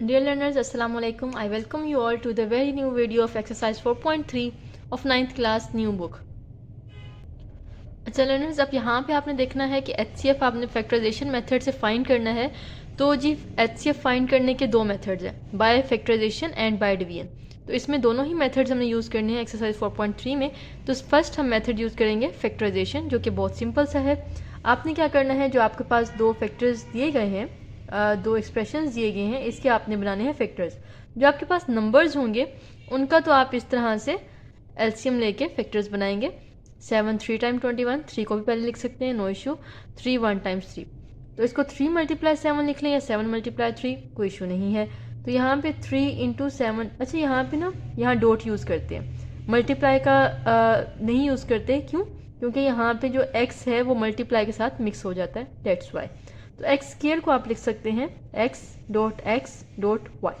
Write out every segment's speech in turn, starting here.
Dear learners, Assalamu alaikum. I welcome you all to the very new video of exercise 4.3 of 9th class new book. अच्छा learners, अब यहाँ पे आपने देखना है कि HCF आपने फैक्टराइजेशन मेथड से फाइंड करना है। तो जी HCF फाइंड करने के दो मेथड्स हैं, by factorization and by division. तो इसमें दोनों ही मेथड्स हमने यूज़ करने हैं एक्सरसाइज 4.3 में। तो फर्स्ट हम मेथड यूज़ करेंगे फैक्टराइजेशन, जो कि बहुत सिंपल सा है। आपने क्या करना है, जो आपके पास दो फैक्टर्स दिए गए हैं, दो एक्सप्रेशंस दिए गए हैं, इसके आपने बनाने हैं फैक्टर्स। जो आपके पास नंबर्स होंगे उनका तो आप इस तरह से एलसीएम लेके फैक्टर्स बनाएंगे। 7 3 टाइम 21, 3 को भी पहले लिख सकते हैं, नो इशू। 3 1 टाइम्स 3, तो इसको 3 मल्टीप्लाई 7 लिख लें या 7 मल्टीप्लाई 3, कोई इशू नहीं है। तो यहाँ पे 3 इंटू 7, अच्छा यहाँ पे ना यहाँ डॉट यूज़ करते हैं, मल्टीप्लाई का नहीं यूज़ करते। क्यों? क्योंकि यहाँ पे जो x है वो मल्टीप्लाई के साथ मिक्स हो जाता है, डेट्स वाई। तो एक्स स्क्वायर को आप लिख सकते हैं x dot y।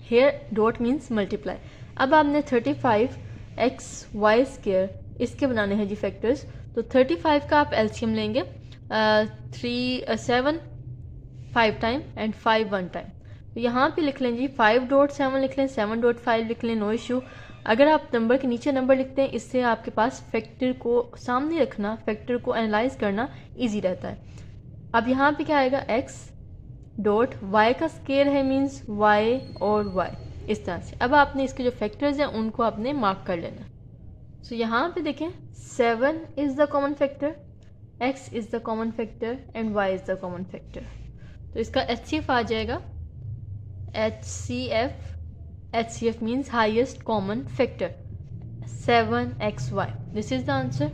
Hair dot means multiply. अब आपने 35 एक्स वाई स्क्वायर इसके बनाने हैं जी फैक्टर्स। तो 35 का आप एलसीएम लेंगे, 7 5 टाइम एंड 5 1 टाइम। तो यहाँ पे लिख लें जी 5 डॉट 7 लिख लें, 7 डॉट 5 लिख लें, नो इशू। अगर आप नंबर के नीचे नंबर लिखते हैं, इससे आपके पास फैक्टर को सामने रखना, फैक्टर को एनालाइज करना ईजी रहता है। अब यहाँ पे क्या आएगा, x डॉट y का स्केयर है, मीन्स y और y, इस तरह से। अब आपने इसके जो फैक्टर्स हैं उनको आपने मार्क कर लेना। सो यहाँ पे देखें, 7 is the common factor, x is the common factor and y is the common factor. तो इसका HCF आ जाएगा, HCF means highest common factor 7xy। This is the answer.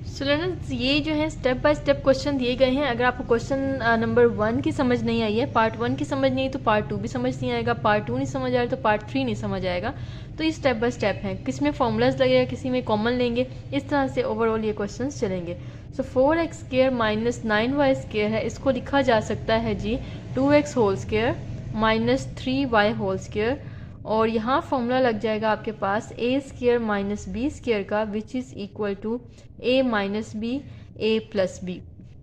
So learners, ये जो है स्टेप बाय स्टेप क्वेश्चन दिए गए हैं। अगर आपको क्वेश्चन नंबर 1 की समझ नहीं आई है, पार्ट 1 की समझ नहीं आई, तो पार्ट 2 भी समझ नहीं आएगा, पार्ट 2 नहीं समझ आएगा तो पार्ट 3 नहीं समझ आएगा। तो ये स्टेप बाय स्टेप हैं, किसी में फॉर्मूलाज लगेगा, किसी में कॉमन लेंगे, इस तरह से ओवरऑल ये क्वेश्चन चलेंगे। सो 4x square minus 9y square है, इसको लिखा जा सकता है जी 2x whole square minus 3y whole square. और यहाँ फॉर्मूला लग जाएगा आपके पास a square minus B square का, which is equal to a minus B a plus B.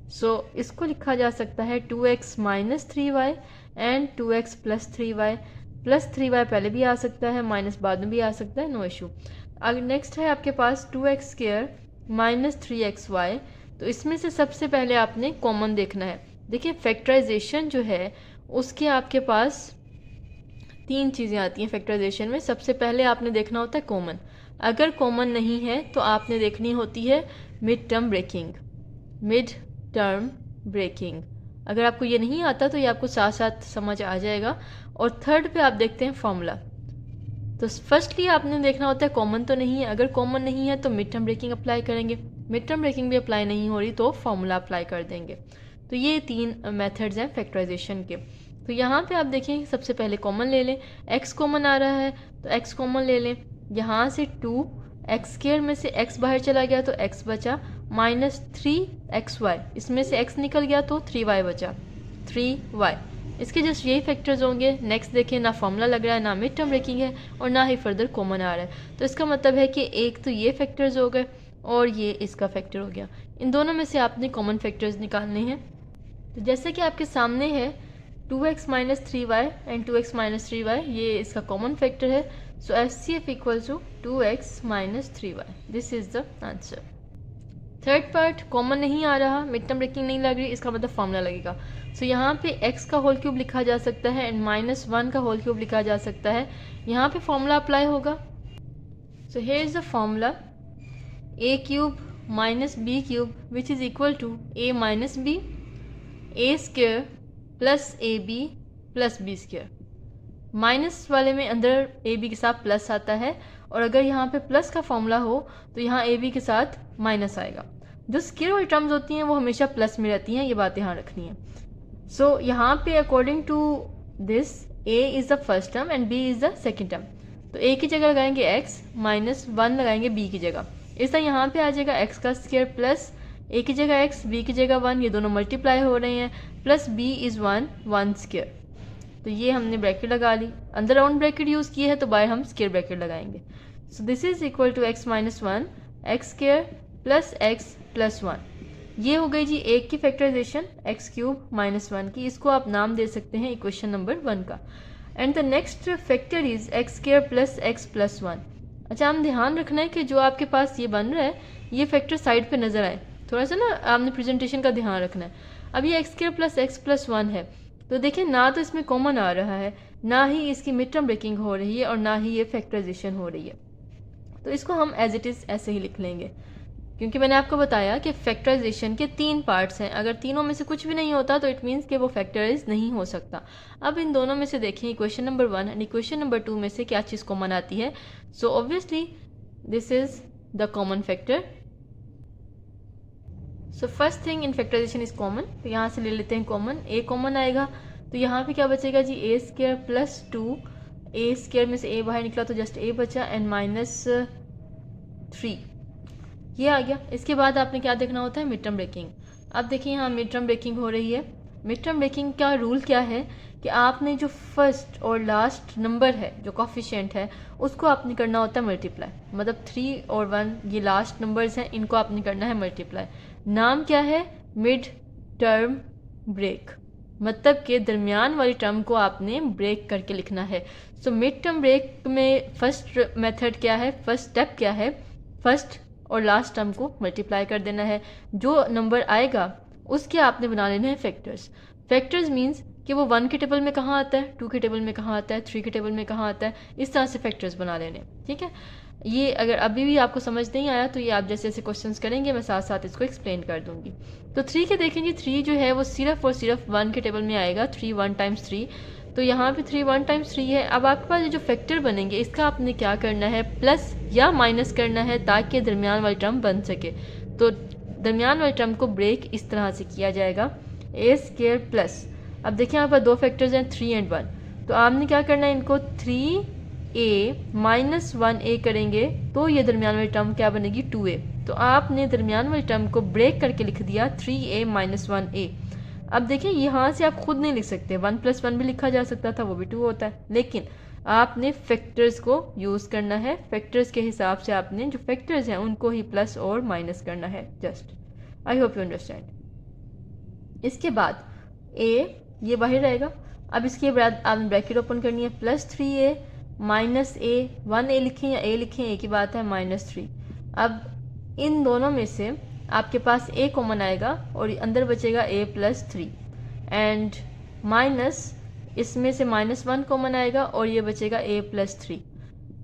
So इसको लिखा जा सकता है 2x minus 3y and 2x plus 3y। Plus 3y पहले भी आ सकता है, माइनस बाद में भी आ सकता है, नो इशू। अगर नेक्स्ट है आपके पास 2x स्क्वायर माइनस 3xy। तो इसमें से सबसे पहले आपने कॉमन देखना है। देखिए फैक्टराइजेशन जो है उसके आपके पास 3 चीज़ें आती हैं फैक्टराइजेशन में। सबसे पहले आपने देखना होता है कॉमन। अगर कॉमन नहीं है तो आपने देखनी होती है mid term breaking, mid term breaking. अगर आपको ये नहीं आता तो ये आपको साथ साथ समझ आ जाएगा। और थर्ड पे आप देखते हैं फॉर्मूला। तो फर्स्टली आपने देखना होता है कॉमन तो नहीं है, अगर कॉमन नहीं है तो मिड टर्म ब्रेकिंग अप्लाई करेंगे, मिड टर्म ब्रेकिंग भी अप्लाई नहीं हो रही तो फॉर्मूला अप्लाई कर देंगे। तो ये 3 मेथड्स हैं फैक्टराइजेशन के। तो यहाँ पे आप देखें, सबसे पहले कॉमन ले लें, x कॉमन आ रहा है तो x कॉमन ले लें। यहाँ से 2x स्क्वायर में से x बाहर चला गया तो x बचा, माइनस 3xy, इसमें से x निकल गया तो 3y बचा, 3y। इसके जस्ट यही फैक्टर्स होंगे। नेक्स्ट देखें, ना फॉर्मूला लग रहा है, ना मिड टर्म ब्रेकिंग है और ना ही फर्दर कॉमन आ रहा है। तो इसका मतलब है कि एक तो ये फैक्टर्स हो गए और ये इसका फैक्टर हो गया। इन दोनों में से आपने कॉमन फैक्टर्स निकालने हैं। तो जैसे कि आपके सामने है 2x minus 3y and 2x minus 3y, ये इसका कॉमन फैक्टर है। So HCF equal to 2x minus 3y। This is the answer. Third part common नहीं आ रहा, मिड टर्म ब्रेकिंग नहीं लग रही, इसका मतलब फॉर्मूला लगेगा। सो यहाँ पे x का होल क्यूब लिखा जा सकता है एंड -1 का होल क्यूब लिखा जा सकता है। यहाँ पे फॉर्मूला अप्लाई होगा। So here is the formula, a cube minus b cube which is equal to a minus b, a square plus A B plus B square. Minus वाले में अंदर ए बी के साथ प्लस आता है, और अगर यहाँ पे प्लस का फॉर्मूला हो तो यहाँ ए बी के साथ माइनस आएगा। जो स्क्वायर वाली टर्म्स होती हैं वो हमेशा प्लस में रहती हैं, ये बात यहाँ रखनी है। सो यहाँ पे according to this A is the first term and B is the second term. तो ए की जगह लगाएंगे x, -1 लगाएंगे b की जगह। इस तरह यहाँ पे आ जाएगा x का स्क्वायर प्लस a की जगह x, b की जगह 1, ये दोनों मल्टीप्लाई हो रहे हैं, प्लस b इज़ 1 स्क्वायर। तो ये हमने ब्रैकेट लगा ली, अंदर राउंड ब्रैकेट यूज़ किए हैं तो बाहर हम स्क्वायर ब्रैकेट लगाएंगे। So this is equal to x minus 1 x square plus x plus 1। ये हो गई जी एक की फैक्टराइजेशन एक्स क्यूब माइनस 1 की, इसको आप नाम दे सकते हैं इक्वेशन नंबर 1 का। And the next factor is x square plus x plus 1। अच्छा, हम ध्यान रखना है कि जो आपके पास ये बन रहा है ये फैक्टर साइड पे नज़र आए, थोड़ा सा ना आपने प्रेजेंटेशन का ध्यान रखना है। अब ये x square plus x plus 1 है, तो देखिए ना तो इसमें कॉमन आ रहा है, ना ही इसकी मिड टर्म ब्रेकिंग हो रही है, और ना ही ये फैक्टराइजेशन हो रही है। तो इसको हम एज इट इज़ ऐसे ही लिख लेंगे, क्योंकि मैंने आपको बताया कि फैक्टराइजेशन के 3 पार्ट्स हैं। अगर तीनों में से कुछ भी नहीं होता तो इट मीन्स कि वो फैक्टराइज नहीं हो सकता। अब इन दोनों में से देखें equation number 1 and equation number 2 में से क्या चीज़ कॉमन आती है। So obviously this is the common factor. So first thing in factorization is common, तो यहाँ से ले लेते हैं कॉमन, ए कॉमन आएगा, तो यहाँ पे क्या बचेगा जी ए स्क्वायर प्लस 2, ए स्क्वायर में से ए बाहर निकला तो जस्ट ए बचा, एंड माइनस 3 ये आ गया। इसके बाद आपने क्या देखना होता है, मिड टर्म ब्रेकिंग। अब देखिए यहाँ मिड टर्म ब्रेकिंग हो रही है। मिड टर्म ब्रेकिंग का रूल क्या है कि आपने जो फर्स्ट और लास्ट नंबर है, जो कॉफिशिएंट है, उसको आपने करना होता है मल्टीप्लाई। मतलब 3 और 1 ये लास्ट नंबर्स हैं, इनको आपने करना है मल्टीप्लाई। नाम क्या है, मिड टर्म ब्रेक, मतलब के दरमियान वाली टर्म को आपने ब्रेक करके लिखना है। सो मिड टर्म ब्रेक में फर्स्ट मेथड क्या है, फर्स्ट स्टेप क्या है, फर्स्ट और लास्ट टर्म को मल्टीप्लाई कर देना है। जो नंबर आएगा उसके आपने बना लेने हैं फैक्टर्स। फैक्टर्स मींस कि वो 1 के टेबल में कहाँ आता है, 2 के टेबल में कहाँ आता है, 3 के टेबल में कहाँ आता है, इस तरह से फैक्टर्स बना लेने। ठीक है, ये अगर अभी भी आपको समझ नहीं आया तो ये आप जैसे जैसे क्वेश्चंस करेंगे मैं साथ साथ इसको एक्सप्लेन कर दूंगी। तो 3 के देखेंगे, 3 जो है वो सिर्फ और सिर्फ 1 के टेबल में आएगा, 3 1 टाइम्स 3, तो यहाँ पे 3 1 टाइम्स 3 है। अब आपके पास ये जो फैक्टर बनेंगे इसका आपने क्या करना है, प्लस या माइनस करना है ताकि दरमियान वाली टर्म बन सके। तो दरमियान वाली टर्म को ब्रेक इस तरह से किया जाएगा, ए स्क्वायर प्लस, अब देखिए यहाँ पर दो फैक्टर्स हैं 3 एंड 1, तो आपने क्या करना है, इनको 3a माइनस 1a करेंगे तो ये दरमियान वाली टर्म क्या बनेगी, 2a। तो आपने दरमियान वाली टर्म को ब्रेक करके लिख दिया 3a माइनस 1a। अब देखिए यहाँ से आप खुद नहीं लिख सकते, 1 + 1 भी लिखा जा सकता था, वो भी 2 होता है, लेकिन आपने फैक्टर्स को यूज़ करना है। फैक्टर्स के हिसाब से आपने जो फैक्टर्स हैं उनको ही प्लस और माइनस करना है। Just I hope you understand. इसके बाद a ये बाहर रहेगा। अब इसके बाद आपने ब्रैकेट ओपन करनी है, plus 3a minus a, 1a लिखें या a लिखें एक ही बात है, माइनस 3। अब इन दोनों में से आपके पास a कॉमन आएगा और अंदर बचेगा a + 3 एंड माइनस इसमें से -1 कॉमन आएगा और ये बचेगा a + 3।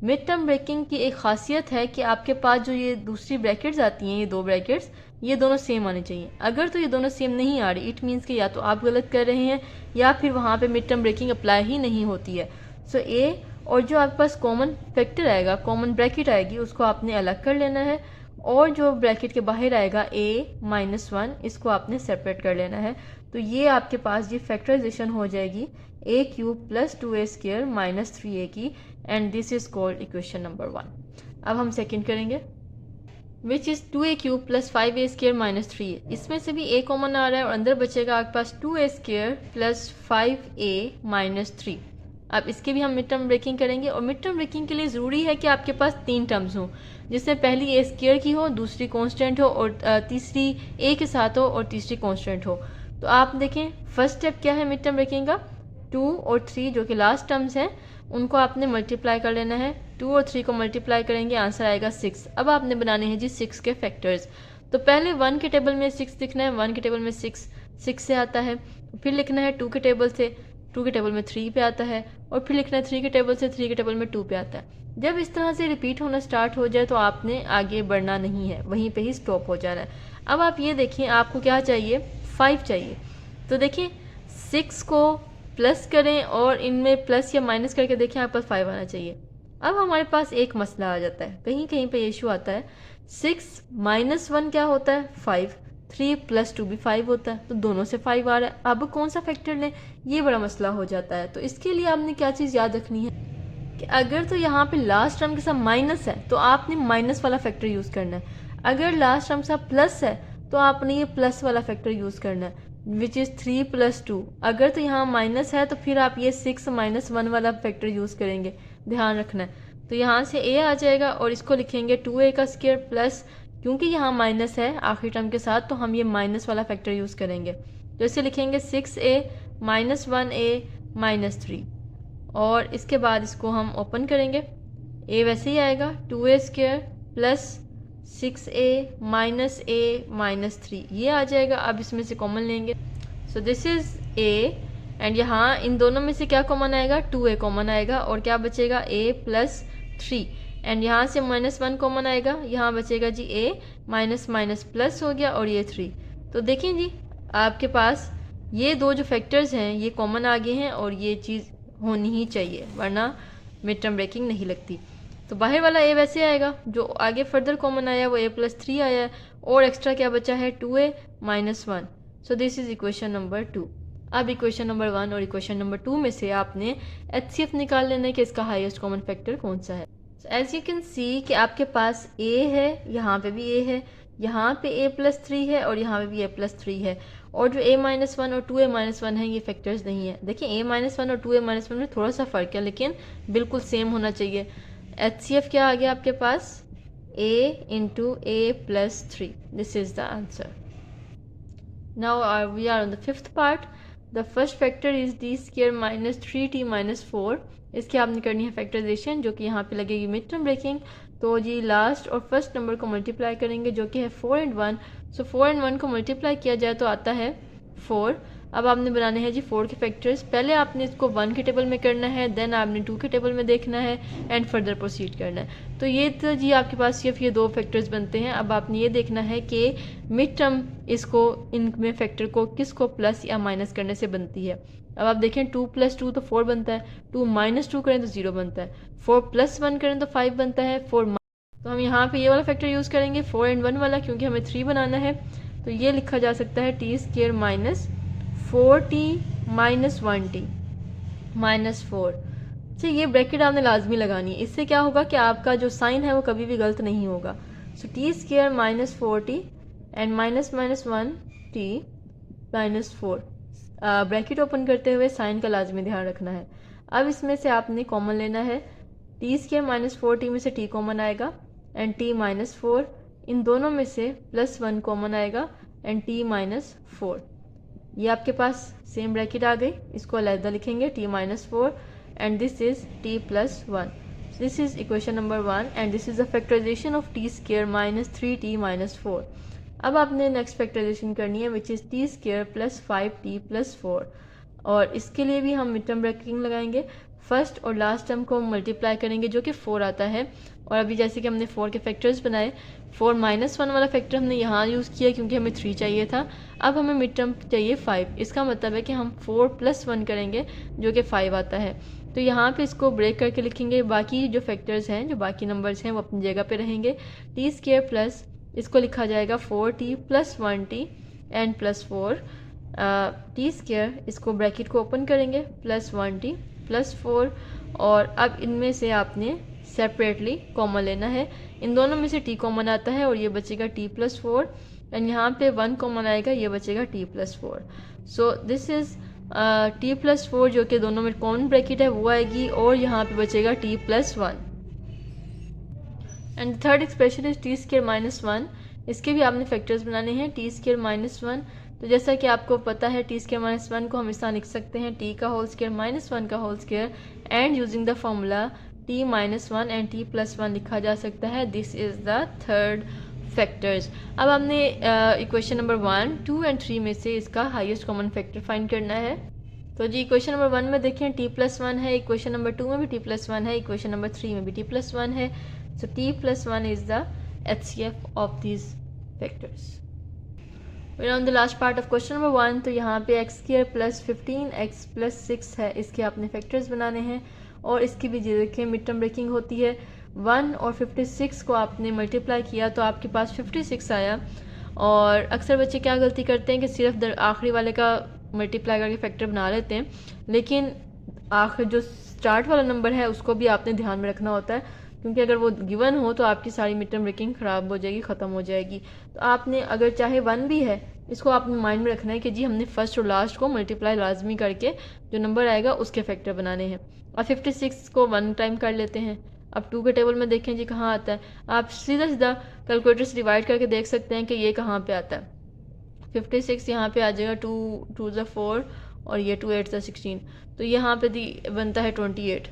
मिड टर्म ब्रेकिंग की एक खासियत है कि आपके पास जो ये दूसरी ब्रैकेट्स आती हैं, ये दो ब्रैकेट्स, ये दोनों सेम आनी चाहिए। अगर तो ये दोनों सेम नहीं आ रही, इट मीन्स कि या तो आप गलत कर रहे हैं या फिर वहाँ पे मिड टर्म ब्रेकिंग अप्लाई ही नहीं होती है। सो a और जो आपके पास कॉमन फैक्टर आएगा, कॉमन ब्रैकेट आएगी, उसको आपने अलग कर लेना है, और जो ब्रैकेट के बाहर आएगा a -1, इसको आपने सेपरेट कर लेना है। तो ये आपके पास ये फैक्टराइजेशन हो जाएगी a³ + 2a² - 3a की, and this is called equation number 1। अब हम सेकंड करेंगे, which is 2a³ + 5a² - 3a। इसमें से भी a कॉमन आ रहा है और अंदर बचेगा आपके पास 2a² + 5a - 3। अब इसके भी हम मिड टर्म ब्रेकिंग करेंगे, और मिड टर्म ब्रेकिंग के लिए ज़रूरी है कि आपके पास 3 टर्म्स हों, जिसमें पहली a² की हो, दूसरी कांस्टेंट हो, और तीसरी a के साथ हो, और तीसरी कांस्टेंट हो। तो आप देखें फर्स्ट स्टेप क्या है मिड टर्म ब्रेकिंग का, 2 और 3 जो कि लास्ट टर्म्स हैं उनको आपने मल्टीप्लाई कर लेना है। 2 और 3 को मल्टीप्लाई करेंगे, आंसर आएगा 6। अब आपने बनाने हैं जी 6 के फैक्टर्स। तो पहले 1 के टेबल में 6 लिखना है, 1 के टेबल में 6 से आता है, फिर लिखना है 2 के टेबल से, 2 के टेबल में 3 पे आता है, और फिर लिखना है 3 के टेबल से, 3 के टेबल में 2 पे आता है। जब इस तरह से रिपीट होना स्टार्ट हो जाए तो आपने आगे बढ़ना नहीं है, वहीं पे ही स्टॉप हो जाना है। अब आप ये देखिए आपको क्या चाहिए, 5 चाहिए। तो देखिए 6 को प्लस करें और इनमें प्लस या माइनस करके देखें, आपके पास 5 आना चाहिए। अब हमारे पास एक मसला आ जाता है, कहीं कहीं पे इशू आता है, 6 - 1 क्या होता है, 5, 3 + 2 भी 5 होता है, तो दोनों से 5 आ रहा है। अब कौन सा फैक्टर लें, ये बड़ा मसला हो जाता है। तो इसके लिए आपने क्या चीज़ याद रखनी है कि अगर तो यहाँ पे लास्ट टर्म के साथ माइनस है तो आपने माइनस वाला फैक्टर यूज़ करना है, अगर लास्ट टर्म के साथ प्लस है तो आपने ये प्लस वाला फैक्टर यूज़ करना है, विच इज़ 3 + 2। अगर तो यहाँ माइनस है तो फिर आप ये 6 - 1 वाला फैक्टर यूज़ करेंगे, ध्यान रखना है। तो यहाँ से a आ जाएगा और इसको लिखेंगे 2a² + क्योंकि यहाँ माइनस है आखिरी टर्म के साथ, तो हम ये माइनस वाला फैक्टर यूज़ करेंगे। तो इसे लिखेंगे 6a माइनस 1a माइनस 3, और इसके बाद इसको हम ओपन करेंगे। a वैसे ही आएगा 2a square plus 6a minus a minus 3, ये आ जाएगा। अब इसमें से कॉमन लेंगे, सो दिस इज़ a, एंड यहाँ इन दोनों में से क्या कॉमन आएगा, 2a कॉमन आएगा, और क्या बचेगा a प्लस 3, एंड यहाँ से -1 कॉमन आएगा, यहाँ बचेगा जी a माइनस माइनस प्लस हो गया और ये 3। तो देखें जी आपके पास ये दो जो फैक्टर्स हैं ये कॉमन आ गए हैं, और ये चीज़ होनी ही चाहिए वरना मिड टर्म ब्रेकिंग नहीं लगती। तो बाहर वाला a वैसे आएगा, जो आगे फर्दर कॉमन आया वो a प्लस 3 आया, और एक्स्ट्रा क्या बचा है 2a minus 1। So this is equation number 2। अब इक्वेशन नंबर 1 और इक्वेशन नंबर 2 में से आपने HCF निकाल लेना है कि इसका हाईएस्ट कॉमन फैक्टर कौन सा है। एज यू कैन सी कि आपके पास a है, यहाँ पे भी a है, यहाँ पे a प्लस 3 है, और यहाँ पे भी a प्लस 3 है, और जो a माइनस 1 और 2a माइनस 1 है ये फैक्टर्स नहीं है। देखिए a माइनस 1 और 2a माइनस 1 में थोड़ा सा फ़र्क है, लेकिन बिल्कुल सेम होना चाहिए। HCF क्या आ गया आपके पास, a into a plus 3, this is the answer. Now we are on the fifth part. The first factor is d square minus 3t minus 4। इसकी आपने करनी है फैक्टराइजेशन, जो कि यहाँ पे लगेगी मिड टर्म ब्रेकिंग। तो जी लास्ट और फर्स्ट नंबर को मल्टीप्लाई करेंगे, जो कि है 4 एंड 1। सो 4 एंड 1 को मल्टीप्लाई किया जाए तो आता है 4। अब आपने बनाने हैं जी 4 के फैक्टर्स। पहले आपने इसको 1 के टेबल में करना है, देन आपने 2 के टेबल में देखना है, एंड फर्दर प्रोसीड करना है। तो ये तो जी आपके पास सिर्फ ये दो फैक्टर्स बनते हैं। अब आपने ये देखना है कि मिड टर्म इसको इनमें फैक्टर को किसको प्लस या माइनस करने से बनती है। अब आप देखें 2 प्लस 2 तो 4 बनता है, 2 माइनस 2 करें तो 0 बनता है, 4 प्लस 1 करें तो 5 बनता है, 4 तो हम यहाँ पे ये वाला फैक्टर यूज़ करेंगे 4 एंड 1 वाला, क्योंकि हमें 3 बनाना है। तो ये लिखा जा सकता है t square minus 4t minus 1t minus 4। अच्छा, ये ब्रैकेट आपने लाजमी लगानी है, इससे क्या होगा कि आपका जो साइन है वो कभी भी गलत नहीं होगा। सो t square minus 4t and minus minus 1t minus 4। Bracket open करते हुए साइन का लाजमी ध्यान रखना है। अब इसमें से आपने कॉमन लेना है, t स्क्वायर माइनस 4t में से t कॉमन आएगा एंड t माइनस 4, इन दोनों में से प्लस 1 कॉमन आएगा एंड t माइनस 4। ये आपके पास सेम ब्रैकेट आ गई, इसको अलग लिखेंगे t minus 4 and this is t plus 1। This is equation number 1 and this is the factorization of t square minus 3t minus 4। अब आपने नेक्स्ट फैक्टराइजेशन करनी है which is t square plus 5t plus 4, और इसके लिए भी हम mid term bracketing लगाएंगे। फर्स्ट और लास्ट टर्म को मल्टीप्लाई करेंगे जो कि 4 आता है, और अभी जैसे कि हमने 4 के फैक्टर्स बनाए, 4 माइनस 1 वाला फैक्टर हमने यहाँ यूज़ किया क्योंकि हमें 3 चाहिए था। अब हमें मिड टर्म चाहिए 5, इसका मतलब है कि हम 4 प्लस 1 करेंगे जो कि 5 आता है। तो यहाँ पे इसको ब्रेक करके लिखेंगे, बाकी जो फैक्टर्स हैं, जो बाकी नंबर्स हैं वो अपनी जगह पे रहेंगे। t स्क्वायर प्लस इसको लिखा जाएगा 4t plus 1t and plus 4, t square इसको ब्रैकेट को ओपन करेंगे प्लस 1t प्लस 4, और अब इनमें से आपने सेपरेटली कॉमन लेना है। इन दोनों में से t कॉमन आता है और ये बचेगा t प्लस 4, एंड यहाँ पे 1 कॉमन आएगा, ये बचेगा t plus 4। So this is t plus 4 जो कि दोनों में कॉमन ब्रैकेट है वो आएगी, और यहाँ पे बचेगा t plus 1। And third expression is t square minus 1। इसके भी आपने फैक्टर्स बनाने हैं, t स्क्वायर माइनस 1। तो जैसा कि आपको पता है t स्क्वायर माइनस 1 को हम इस तरह लिख सकते हैं t का होल स्क्वायर माइनस 1 का whole square, and using the formula t minus 1 and t plus 1 लिखा जा सकता है। This is the third factors. अब हमने इक्वेशन नंबर 1, 2 एंड 3 में से इसका हाईएस्ट कॉमन फैक्टर फाइंड करना है। तो जी इक्वेशन नंबर 1 में देखें t प्लस 1 है, इक्वेशन नंबर 2 में भी t प्लस 1 है, इक्वेशन नंबर 3 में भी t प्लस 1 है। So t plus 1 is the HCF of these factors. We are on the last part of question number 1. तो यहाँ पे x square plus 15x plus 6 है, इसके आपने फैक्टर्स बनाने हैं, और इसकी भी देखें मिड टर्म ब्रेकिंग होती है। 1 और 56 को आपने मल्टीप्लाई किया तो आपके पास 56 आया। और अक्सर बच्चे क्या गलती करते हैं कि सिर्फ आखिरी वाले का मल्टीप्लाई करके फैक्टर बना लेते हैं, लेकिन आखिर जो स्टार्ट वाला नंबर है उसको भी आपने ध्यान में रखना होता है, क्योंकि अगर वो गिवन हो तो आपकी सारी मिड टर्म ब्रेकिंग ख़राब हो जाएगी, ख़त्म हो जाएगी। तो आपने अगर चाहे 1 भी है, इसको आपने माइंड में रखना है कि जी हमने फर्स्ट और लास्ट को मल्टीप्लाई लाजमी करके जो नंबर आएगा उसके फैक्टर बनाने हैं। और 56 को 1 टाइम कर लेते हैं। अब 2 के टेबल में देखें जी कहाँ आता है, आप सीधा सीधा कैलकुलेटर से डिवाइड करके देख सकते हैं कि ये कहाँ पे आता है। 56 यहाँ पे आ जाएगा, 2 2 ज़ा 4 और ये 2 8 ज़ा 16, तो यहाँ पे दी बनता है 28।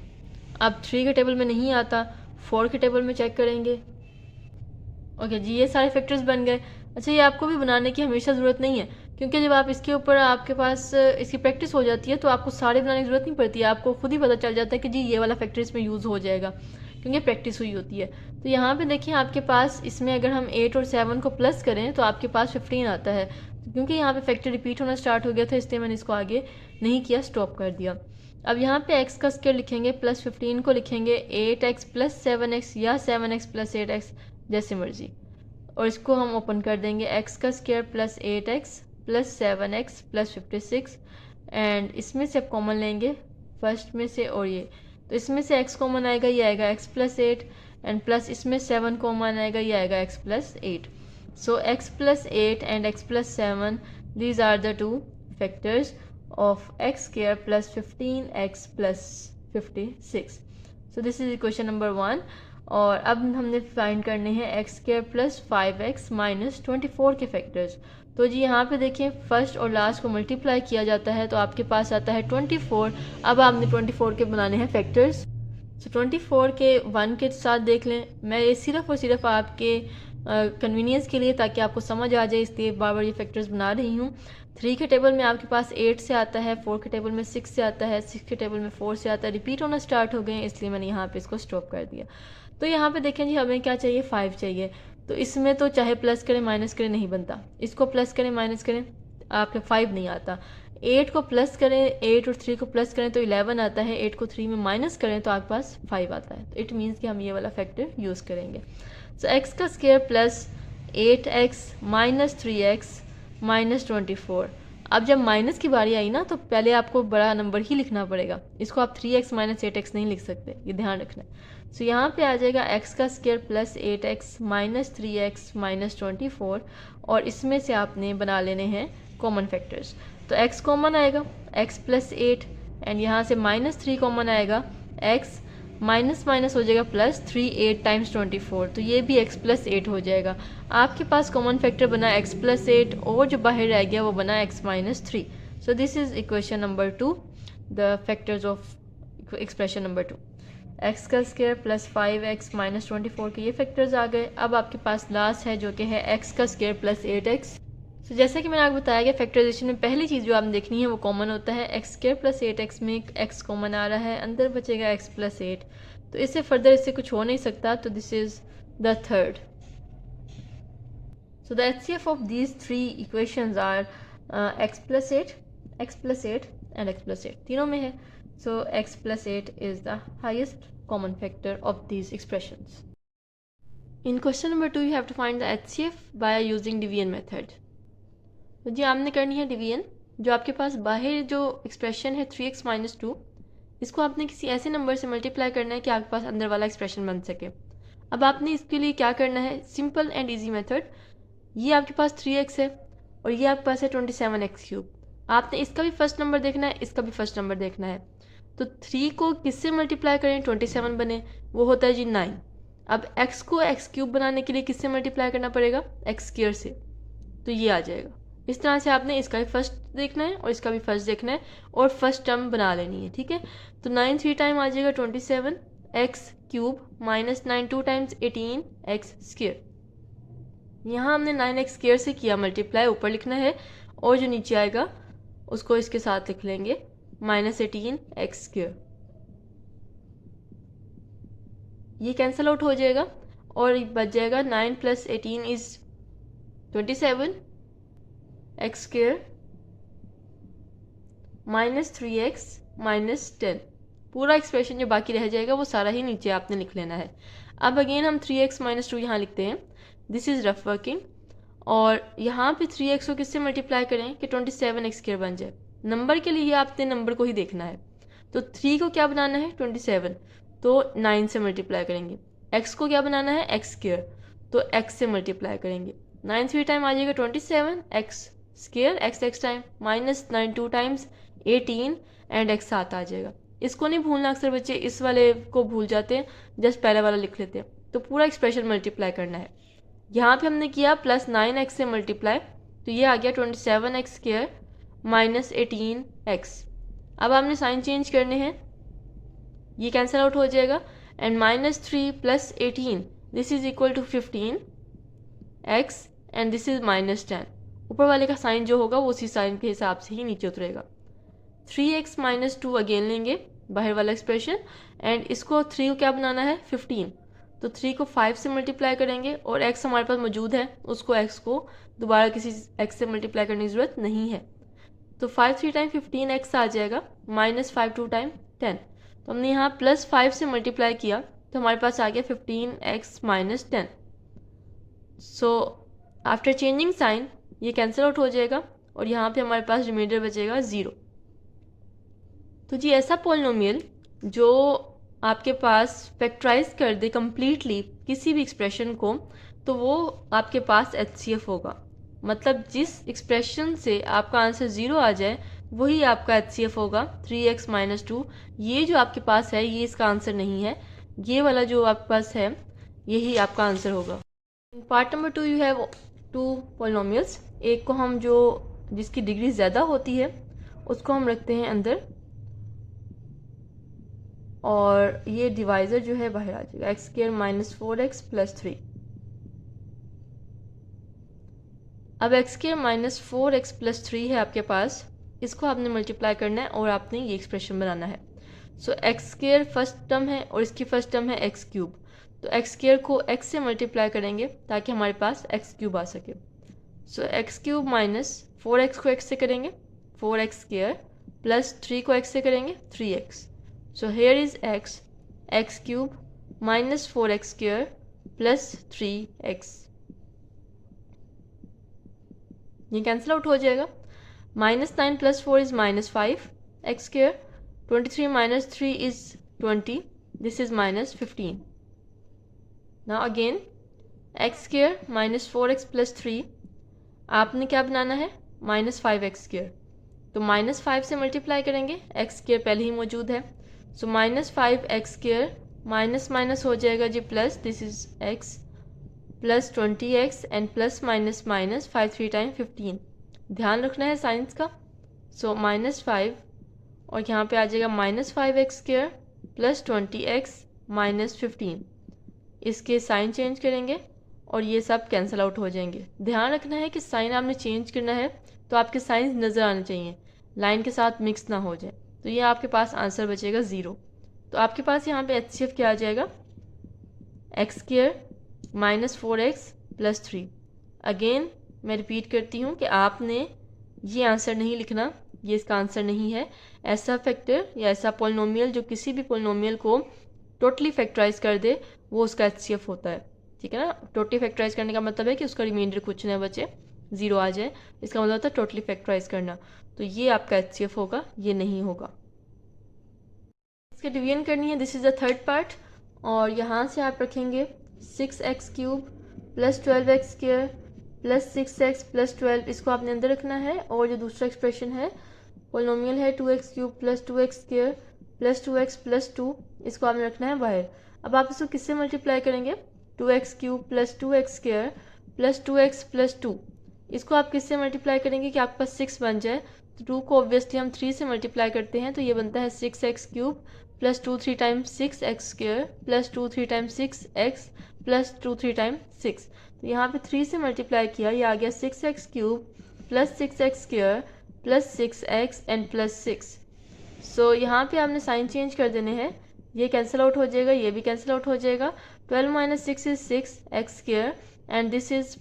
अब 3 के टेबल में नहीं आता, 4 के टेबल में चेक करेंगे। ओके जी, ये सारे फैक्टर्स बन गए। अच्छा, ये आपको भी बनाने की हमेशा ज़रूरत नहीं है, क्योंकि जब आप इसके ऊपर आपके पास इसकी प्रैक्टिस हो जाती है तो आपको सारे बनाने की ज़रूरत नहीं पड़ती है, आपको खुद ही पता चल जाता है कि जी ये वाला फैक्टर इसमें यूज़ हो जाएगा, क्योंकि प्रैक्टिस हुई होती है। तो यहाँ पे देखिए आपके पास इसमें अगर हम 8 और 7 को प्लस करें तो आपके पास 15 आता है। तो क्योंकि यहाँ पे फैक्टर रिपीट होना स्टार्ट हो गया था, इसलिए मैंने इसको आगे नहीं किया, स्टॉप कर दिया। अब यहाँ पे x का स्क्वायर लिखेंगे, प्लस 15 को लिखेंगे 8x प्लस 7x या 7x प्लस 8x, जैसे मर्जी, और इसको हम ओपन कर देंगे, x का square plus 8x plus 7x plus 56, and इसमें से आप कॉमन लेंगे फर्स्ट में से, और ये तो इसमें से x कॉमन आएगा, ये आएगा x प्लस 8, एंड प्लस इसमें 7 कॉमन आएगा, ये आएगा x plus 8। So x plus 8 and x plus 7, these are the two factors of x square plus 15x plus 56. So this is equation number 1. और अब हमने फाइंड करने हैं x square plus 5x minus 24 के factors. तो जी यहाँ पे देखें फर्स्ट और लास्ट को मल्टीप्लाई किया जाता है तो आपके पास आता है 24। अब आपने 24 के बनाने हैं फैक्टर्स। सो 24 के 1 के साथ देख लें, मैं ये सिर्फ और सिर्फ आपके कन्वीनियंस के लिए, ताकि आपको समझ आ जाए, इसलिए बार बार ये फैक्टर्स बना रही हूँ। 3 के टेबल में आपके पास 8 से आता है, 4 के टेबल में 6 से आता है, 6 के टेबल में 4 से आता है, रिपीट होना स्टार्ट हो गए हैं, इसलिए मैंने यहाँ पे इसको स्टॉप कर दिया। तो यहाँ पे देखें जी हमें क्या चाहिए, 5 चाहिए। तो इसमें तो चाहे प्लस करें माइनस करें नहीं बनता, इसको प्लस करें माइनस करें आपके 5 नहीं आता। 8 को प्लस करें, 8 और 3 को प्लस करें तो 11 आता है, 8 को 3 में माइनस करें तो आपके पास 5 आता है। तो इट मीन्स कि हम ये वाला फैक्टर यूज़ करेंगे। सो x का square plus 8x minus 3x minus 24। अब जब माइनस की बारी आई ना तो पहले आपको बड़ा नंबर ही लिखना पड़ेगा, इसको आप 3x माइनस 8x नहीं लिख सकते, ये ध्यान रखना है। सो यहाँ पे आ जाएगा x का square plus 8x minus 3x minus 24, और इसमें से आपने बना लेने हैं कॉमन फैक्टर्स। तो x कॉमन आएगा, x प्लस 8, एंड यहाँ से माइनस 3 कॉमन आएगा, x माइनस माइनस हो जाएगा प्लस 3, 8 टाइम्स 24, तो ये भी x प्लस 8 हो जाएगा। आपके पास कॉमन फैक्टर बना x प्लस 8, और जो बाहर रह गया वो बना x minus 3। So this is equation number 2, the factors of expression number 2। x का स्क्वायर प्लस 5x माइनस 24 के ये फैक्टर्स आ गए। अब आपके पास लास्ट है जो कि है x का स्क्वायर प्लस 8x। तो जैसा कि मैंने आपको बताया कि फैक्टराइजेशन में पहली चीज़ जो आपने देखनी है वो कॉमन होता है। x स्क्वायर प्लस 8x में x कॉमन आ रहा है, अंदर बचेगा x प्लस 8, तो इससे फर्दर इससे कुछ हो नहीं सकता, तो this is the third. So the HCF of these 3 equations are x plus 8, x plus 8 and x plus 8, तीनों में है। So x plus 8 is the highest common factor of these expressions. In question number 2 you have to find the HCF by using division method. तो जी आपने करनी है division. जो आपके पास बाहर जो एक्सप्रेशन है 3x माइनस 2, इसको आपने किसी ऐसे नंबर से मल्टीप्लाई करना है कि आपके पास अंदर वाला एक्सप्रेशन बन सके। अब आपने इसके लिए क्या करना है, सिंपल एंड इजी मेथड। ये आपके पास 3x है और ये आपके पास है 27x क्यूब। आपने इसका भी फर्स्ट नंबर देखना है, इसका भी फर्स्ट नंबर देखना है। तो 3 को किससे मल्टीप्लाई करें 27 बने, वो होता है जी 9। अब x को x क्यूब बनाने के लिए किससे मल्टीप्लाई करना पड़ेगा, x स्क्वायर से, तो ये आ जाएगा। इस तरह से आपने इसका भी फर्स्ट देखना है और इसका भी फर्स्ट देखना है और फर्स्ट टर्म बना लेनी है, ठीक है। तो 9 3 टाइम आ जाएगा 27 x cube minus 9 2 times 18 x square. यहाँ हमने 9x स्क्वायर से किया मल्टीप्लाई, ऊपर लिखना है, और जो नीचे आएगा उसको इसके साथ लिख लेंगे माइनस 18 x स्क्वायर। ये कैंसिल आउट हो जाएगा और बच जाएगा 9 plus 18 is 27 x square minus 3x minus 10। पूरा एक्सप्रेशन जो बाकी रह जाएगा वो सारा ही नीचे आपने लिख लेना है। अब अगेन हम 3x माइनस 2 यहाँ लिखते हैं, दिस इज़ रफ वर्किंग, और यहाँ पे 3x को किससे मल्टीप्लाई करें कि 27x स्क्वायर बन जाए। नंबर के लिए आपने नंबर को ही देखना है। तो 3 को क्या बनाना है 27, तो 9 से मल्टीप्लाई करेंगे। x को क्या बनाना है x स्क्वायर, तो x से मल्टीप्लाई करेंगे। 9 3 टाइम आ जाएगा 27 x square, x time minus 9 2 times 18 and x साथ आ जाएगा। इसको नहीं भूलना, अक्सर बच्चे इस वाले को भूल जाते हैं, जस्ट पहले वाला लिख लेते हैं। तो पूरा एक्सप्रेशन मल्टीप्लाई करना है। यहाँ पे हमने किया प्लस 9x से मल्टीप्लाई, तो ये आ गया 27x² माइनस 18x। अब आपने साइन चेंज करने हैं, ये कैंसिल आउट हो जाएगा, and -3 + 18 this is equal to 15x and this is -10। ऊपर वाले का साइन जो होगा वो उसी साइन के हिसाब से ही नीचे उतरेगा। 3x - 2 अगेन लेंगे बाहर वाला एक्सप्रेशन, एंड इसको 3 को क्या बनाना है 15, तो 3 को 5 से मल्टीप्लाई करेंगे, और x हमारे पास मौजूद है, उसको x को दोबारा किसी x से मल्टीप्लाई करने की ज़रूरत नहीं है। तो 5 3 टाइम 15x आ जाएगा, -5 2 टाइम 10। तो हमने यहाँ +5 से मल्टीप्लाई किया तो हमारे पास आ गया 15x - 10। So after changing sign ये कैंसिल आउट हो जाएगा, और यहाँ पे हमारे पास रिमाइंडर बचेगा 0। तो जी ऐसा पॉलिनोमियल जो आपके पास फैक्टराइज कर दे कम्प्लीटली किसी भी एक्सप्रेशन को, तो वो आपके पास HCF होगा। मतलब जिस एक्सप्रेशन से आपका आंसर 0 आ जाए वही आपका HCF होगा 3x - 2। ये जो आपके पास है ये इसका आंसर नहीं है, ये वाला जो आपके पास है यही आपका आंसर होगा। Part number 2 you have 2 polynomials. एक को हम जो जिसकी डिग्री ज़्यादा होती है उसको हम रखते हैं अंदर, और ये डिवाइज़र जो है बाहर आ जाएगा, x² - 4x + 3। अब x² - 4x + 3 है आपके पास, इसको आपने मल्टीप्लाई करना है और आपने ये एक्सप्रेशन बनाना है। सो x² फर्स्ट टर्म है और इसकी फर्स्ट टर्म है x³, तो x² को x से मल्टीप्लाई करेंगे ताकि हमारे पास x³ आ सके। सो x³ - 4x को x से करेंगे 4x² + 3 को x से करेंगे 3x। So here is x³ - 4x² + 3x। ये कैंसिल आउट हो जाएगा। -9 + 4 is -5 x², 23 - 3 is 20, this is -15। Now again x² - 4x + 3 आपने क्या बनाना है -5x², तो -5 से मल्टीप्लाई करेंगे, x² पहले ही मौजूद है, सो -5x² माइनस हो जाएगा जी plus, this is x + 20x and plus minus 5 3 time 15। ध्यान रखना है साइंस का। सो -5 और यहाँ पे आ जाएगा -5x² + 20x - 15। इसके साइन चेंज करेंगे और ये सब कैंसिल आउट हो जाएंगे। ध्यान रखना है कि साइन आपने चेंज करना है तो आपके साइंस नज़र आने चाहिए, लाइन के साथ मिक्स ना हो जाए। तो ये आपके पास आंसर बचेगा 0। तो आपके पास यहाँ पे HCF क्या आ जाएगा, x² - 4x + 3। अगेन मैं रिपीट करती हूँ कि आपने ये आंसर नहीं लिखना, ये इसका आंसर नहीं है। ऐसा फैक्टर या ऐसा पॉलिनोमियल जो किसी भी पॉलिनोमियल को टोटली फैक्टराइज कर दे वो उसका HCF होता है। ठीक है ना, टोटली फैक्टराइज करने का मतलब है कि उसका रिमाइंडर कुछ ना बचे, 0 आ जाए, इसका मतलब होता है टोटली फैक्टराइज करना। तो ये आपका HCF होगा, ये नहीं होगा। इसके डिवीजन करनी है, this is the third part, और यहाँ से आप रखेंगे 6x³ + 12x² + 6x + 12, इसको आपने अंदर रखना है। और जो दूसरा एक्सप्रेशन है पॉलिनोमियल है 2x³ + 2x² + 2x + 2, इसको आपने रखना है बाहर। अब आप इसको किससे मल्टीप्लाई करेंगे, 2x³ + 2x² + 2x + 2, इसको आप किससे मल्टीप्लाई करेंगे कि आपके पास 6 बन जाए। तो 2 को ऑब्वियसली हम 3 से मल्टीप्लाई करते हैं, तो ये बनता है 6x³ + 2 3 times 6x² + 2 3 times 6x + 2 3 times 6। तो यहाँ पे 3 से मल्टीप्लाई किया, ये आ गया 6x³ + 6x² + 6x एंड +6। सो यहाँ पे आपने साइन चेंज कर देने हैं, ये कैंसिल आउट हो जाएगा, ये भी कैंसिल आउट हो जाएगा। 12 - 6 is 6x² and this is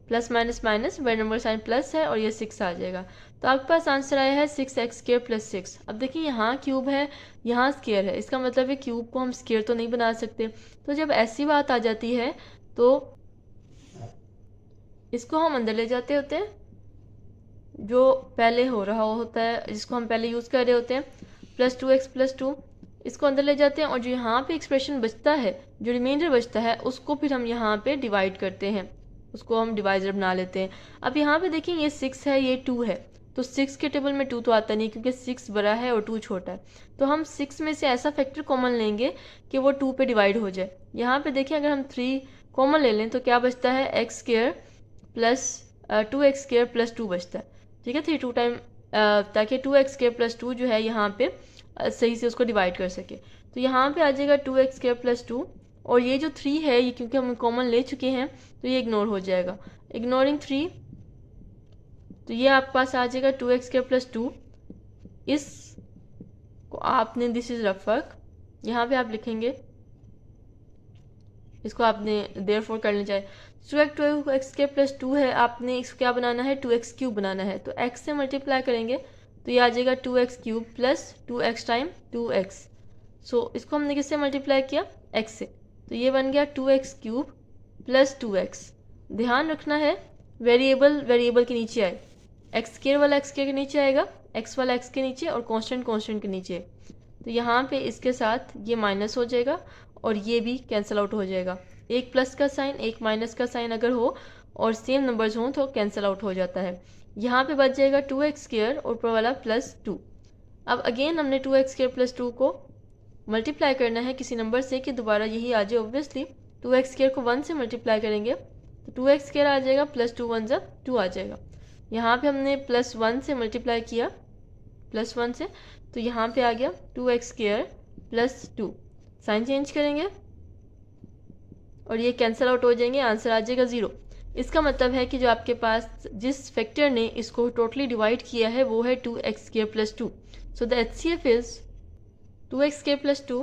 plus minus by number sign plus है और ये 6 आ जाएगा। तो आपके पास आंसर आया है 6x² + 6। अब देखिए यहाँ क्यूब है, यहाँ स्क्वायर है, इसका मतलब है क्यूब को हम स्क्वायर तो नहीं बना सकते। तो जब ऐसी बात आ जाती है तो इसको हम अंदर ले जाते होते हैं, जो पहले हो रहा होता है जिसको हम पहले यूज़ कर रहे होते हैं, +2x + 2, इसको अंदर ले जाते हैं, और जो यहाँ पे एक्सप्रेशन बचता है, जो रिमाइंडर बचता है, उसको फिर हम यहाँ पे डिवाइड करते हैं, उसको हम डिवाइजर बना लेते हैं। अब यहाँ पे देखिए ये 6 है, ये 2 है, तो 6 के टेबल में 2 तो आता नहीं क्योंकि 6 बड़ा है और 2 छोटा है। तो हम 6 में से ऐसा फैक्टर कॉमन लेंगे कि वो 2 पे डिवाइड हो जाए। यहाँ पे देखिए अगर हम 3 कॉमन ले लें तो क्या बचता है, x square plus 2x square plus 2 बचता है। ठीक है, 3 2 टाइम, ताकि 2x स्क्वायर प्लस 2 जो है यहाँ पे सही से उसको डिवाइड कर सके। तो यहाँ पे आ जाएगा 2x स्क्वायर प्लस 2, और ये जो 3 है ये क्योंकि हम कॉमन ले चुके हैं तो ये इग्नोर हो जाएगा। इग्नोरिंग 3, तो ये आपके पास आ जाएगा 2x स्क्वायर प्लस 2। इस को आपने, दिस इज रफ वर्क, यहाँ पे आप लिखेंगे, इसको आपने देयरफॉर कर लेना चाहिए। 2x स्क्वायर प्लस 2 है, आपने इसको क्या बनाना है, 2x क्यूब बनाना है। तो x से मल्टीप्लाई करेंगे तो ये आ जाएगा 2x cube plus 2x time 2x। सो इसको हमने किससे मल्टीप्लाई किया, x से, तो ये बन गया 2x क्यूब प्लस 2x। ध्यान रखना है वेरिएबल वेरिएबल के नीचे आए, एक्स स्क्वायर वाला एक्स स्क्वायर के नीचे आएगा, एक्स वाला एक्स के नीचे, और कांस्टेंट कांस्टेंट के नीचे। तो यहाँ पे इसके साथ ये माइनस हो जाएगा और ये भी कैंसिल आउट हो जाएगा। एक प्लस का साइन एक माइनस का साइन अगर हो और सेम नंबर्स हों तो कैंसिल आउट हो जाता है। यहाँ पे बच जाएगा 2x स्क्वायर और ऊपर वाला प्लस 2। अब अगेन हमने 2x स्क्वायर प्लस 2 को मल्टीप्लाई करना है किसी नंबर से कि दोबारा यही आ जाए। ऑब्वियसली 2x स्क्वायर को 1 से मल्टीप्लाई करेंगे तो 2x स्क्वायर आ जाएगा प्लस 2 1 ज़ा 2 आ जाएगा। यहाँ पे हमने प्लस 1 से मल्टीप्लाई किया, प्लस 1 से, तो यहाँ पे आ गया 2x square plus 2। Sign change करेंगे और ये कैंसिल आउट हो जाएंगे, आंसर आ जाएगा 0। इसका मतलब है कि जो आपके पास जिस फैक्टर ने इसको टोटली डिवाइड किया है वो है 2x square plus 2। So the HCF is 2x square plus 2,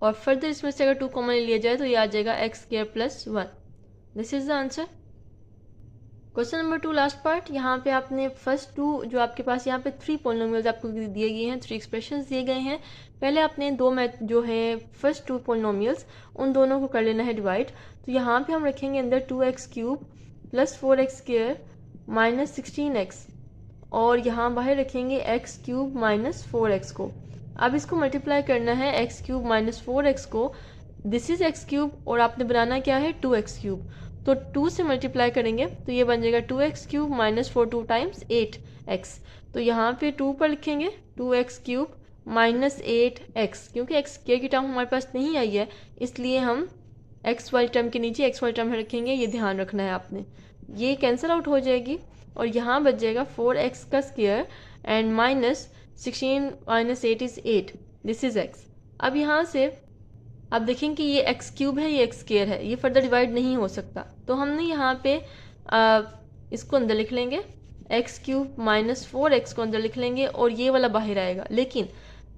और फर्दर इसमें से अगर 2 कॉमन लिया जाए तो ये आ जाएगा x square plus 1। This is the answer. Question number 2 last part. यहाँ पे आपने फर्स्ट 2 जो आपके पास यहाँ पे 3 पॉलिनोमियल्स आपको दिए गए हैं, 3 एक्सप्रेशंस दिए गए हैं। पहले आपने 2 मैथ जो है फर्स्ट 2 पॉलिनोमियल्स उन दोनों को कर लेना है डिवाइड। तो यहाँ पे हम रखेंगे अंदर 2x cube plus 4x square minus 16x, और यहाँ बाहर रखेंगे x क्यूब माइनस 4x को। अब इसको मल्टीप्लाई करना है x क्यूब माइनस 4x को, दिस इज x क्यूब और आपने बनाना क्या है 2x क्यूब। तो 2 से मल्टीप्लाई करेंगे तो ये बन जाएगा 2x cube minus 4 2 times 8x। तो यहाँ पे 2 पर लिखेंगे 2x क्यूब माइनस 8x, क्योंकि x के की टर्म हमारे पास नहीं आई है इसलिए हम x वाली टर्म के नीचे x वाली टर्म रखेंगे, ये ध्यान रखना है आपने। ये कैंसिल आउट हो जाएगी और यहाँ बच जाएगा 4x का square and minus 16 minus 8 is 8, this is x। अब यहाँ से आप देखें कि ये x क्यूब है, ये x स्क्वायर है, ये फर्दर डिवाइड नहीं हो सकता। तो हमने यहाँ पे इसको अंदर लिख लेंगे, x क्यूब माइनस 4x को अंदर लिख लेंगे और ये वाला बाहर आएगा। लेकिन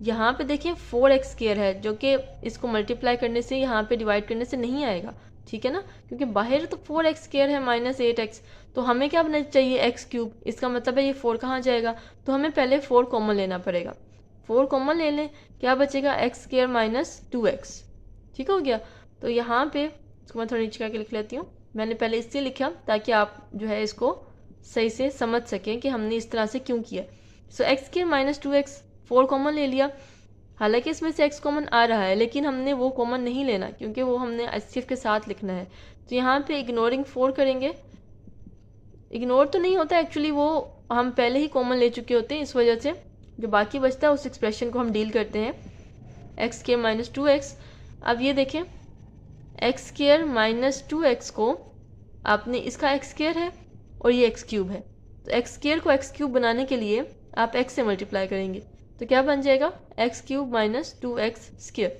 यहाँ पे देखें 4x स्क्वायर है जो कि इसको मल्टीप्लाई करने से, यहाँ पे डिवाइड करने से नहीं आएगा, ठीक है ना, क्योंकि बाहर तो 4x स्क्वायर है माइनस 8x। तो हमें क्या बनना चाहिए x क्यूब, इसका मतलब है ये 4 कहाँ जाएगा, तो हमें पहले 4 कॉमन लेना पड़ेगा। 4 कॉमन ले लें, क्या बचेगा x स्क्वायर माइनस 2x, ठीक हो गया। तो यहाँ पे इसको मैं थोड़ा नीचे करके लिख लेती हूँ, मैंने पहले इसलिए लिखा ताकि आप जो है इसको सही से समझ सकें कि हमने इस तरह से क्यों किया। So x square minus 2x 4 common ले लिया, हालांकि इसमें से x कॉमन आ रहा है लेकिन हमने वो कॉमन नहीं लेना क्योंकि वो हमने HCF के साथ लिखना है। तो यहाँ पे इग्नोरिंग 4 करेंगे, इग्नोर तो नहीं होता एक्चुअली, वो हम पहले ही कॉमन ले चुके होते हैं, इस वजह से जो बाकी बचता है उस एक्सप्रेशन को हम डील करते हैं, एक्स स्क्वायर माइनस 2x। अब ये देखें एक्स स्क्वायर माइनस 2x को आपने, इसका एक्स स्क्वायर है और ये एक्स क्यूब है, तो एक्स स्क्वायर को एक्स क्यूब बनाने के लिए आप x से मल्टीप्लाई करेंगे तो क्या बन जाएगा x cube minus 2x square.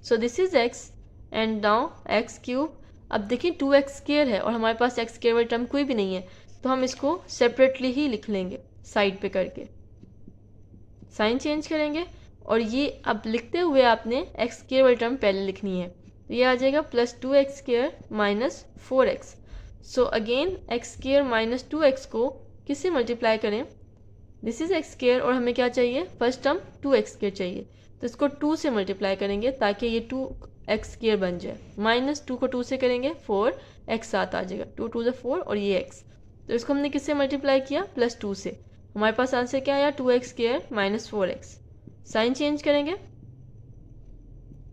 So this is x and now x cube. अब देखिए 2x स्क्वायर है और हमारे पास एक्स स्क्वायर वाली टर्म कोई भी नहीं है, तो हम इसको सेपरेटली ही लिख लेंगे साइड पे करके, साइन चेंज करेंगे और ये अब लिखते हुए आपने एक्स स्क्वायर वाली टर्म पहले लिखनी है। तो ये आ जाएगा plus 2x square minus 4x। So again x square minus 2x को किससे मल्टीप्लाई करें, दिस इज एक्स स्क्वायर और हमें क्या चाहिए, फर्स्ट टर्म 2x स्क्वायर चाहिए, तो इसको 2 से मल्टीप्लाई करेंगे ताकि ये 2x स्क्वायर बन जाए। माइनस 2 को 2 से करेंगे 4x साथ आ जाएगा, 2 2 4 और ये x। तो इसको हमने किससे मल्टीप्लाई किया, प्लस 2 से। हमारे पास आंसर क्या आया 2x square minus 4x। Sign change करेंगे,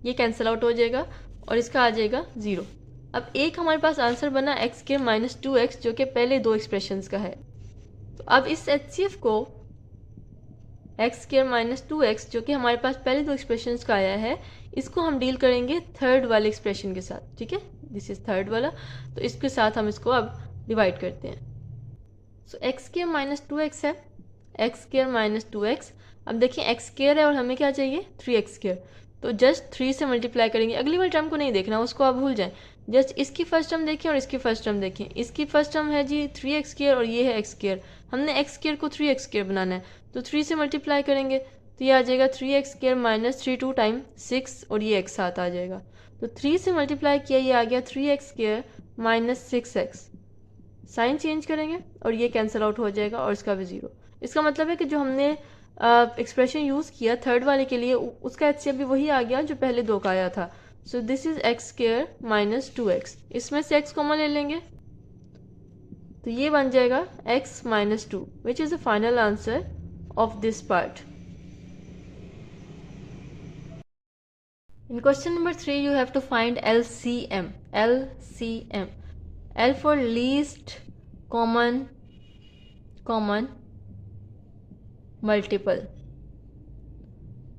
ये कैंसिल आउट हो जाएगा और इसका आ जाएगा 0। अब एक हमारे पास आंसर बना x स्क्वायर माइनस 2x जो कि पहले 2 एक्सप्रेशंस का है। तो अब इस HCF को एक्स स्क्वायर माइनस 2x जो कि हमारे पास पहले दो एक्सप्रेशन का आया है, इसको हम डील करेंगे थर्ड वाले एक्सप्रेशन के साथ, ठीक है, दिस इज थर्ड वाला, तो इसके साथ हम इसको अब डिवाइड करते हैं। सो एक्स स्क्वायर माइनस 2x है, एक्स स्क्वायर माइनस 2x। अब देखिए एक्स स्क्वायर है और हमें क्या चाहिए 3x स्क्वायर, तो जस्ट 3 से मल्टीप्लाई करेंगे, अगली वाली टर्म को नहीं देखना, उसको आप भूल जाएं, जस्ट इसकी फर्स्ट टर्म देखें और इसकी फर्स्ट टर्म देखें। इसकी फर्स्ट टर्म है जी 3x स्क्वायर और ये है x स्क्वायर, हमने x स्क्वायर को 3x स्क्वायर बनाना है, तो 3 से मल्टीप्लाई करेंगे तो ये आ जाएगा 3x स्क्वायर माइनस 3 2 टाइम 6 और ये x साथ आ जाएगा, तो 3 से मल्टीप्लाई किया ये आ गया 3x square minus 6x। Sign change करेंगे और ये कैंसिल आउट हो जाएगा और इसका भी 0। इसका मतलब है कि जो हमने एक्सप्रेशन यूज़ किया थर्ड वाले के लिए उसका HCF भी वही आ गया जो पहले दो का आया था। So this is x square minus 2x, इसमें से x कॉमन ले लेंगे तो ये बन जाएगा x minus 2 which is the final answer of this part. In question number 3 you have to find LCM. LCM. L for least common multiple.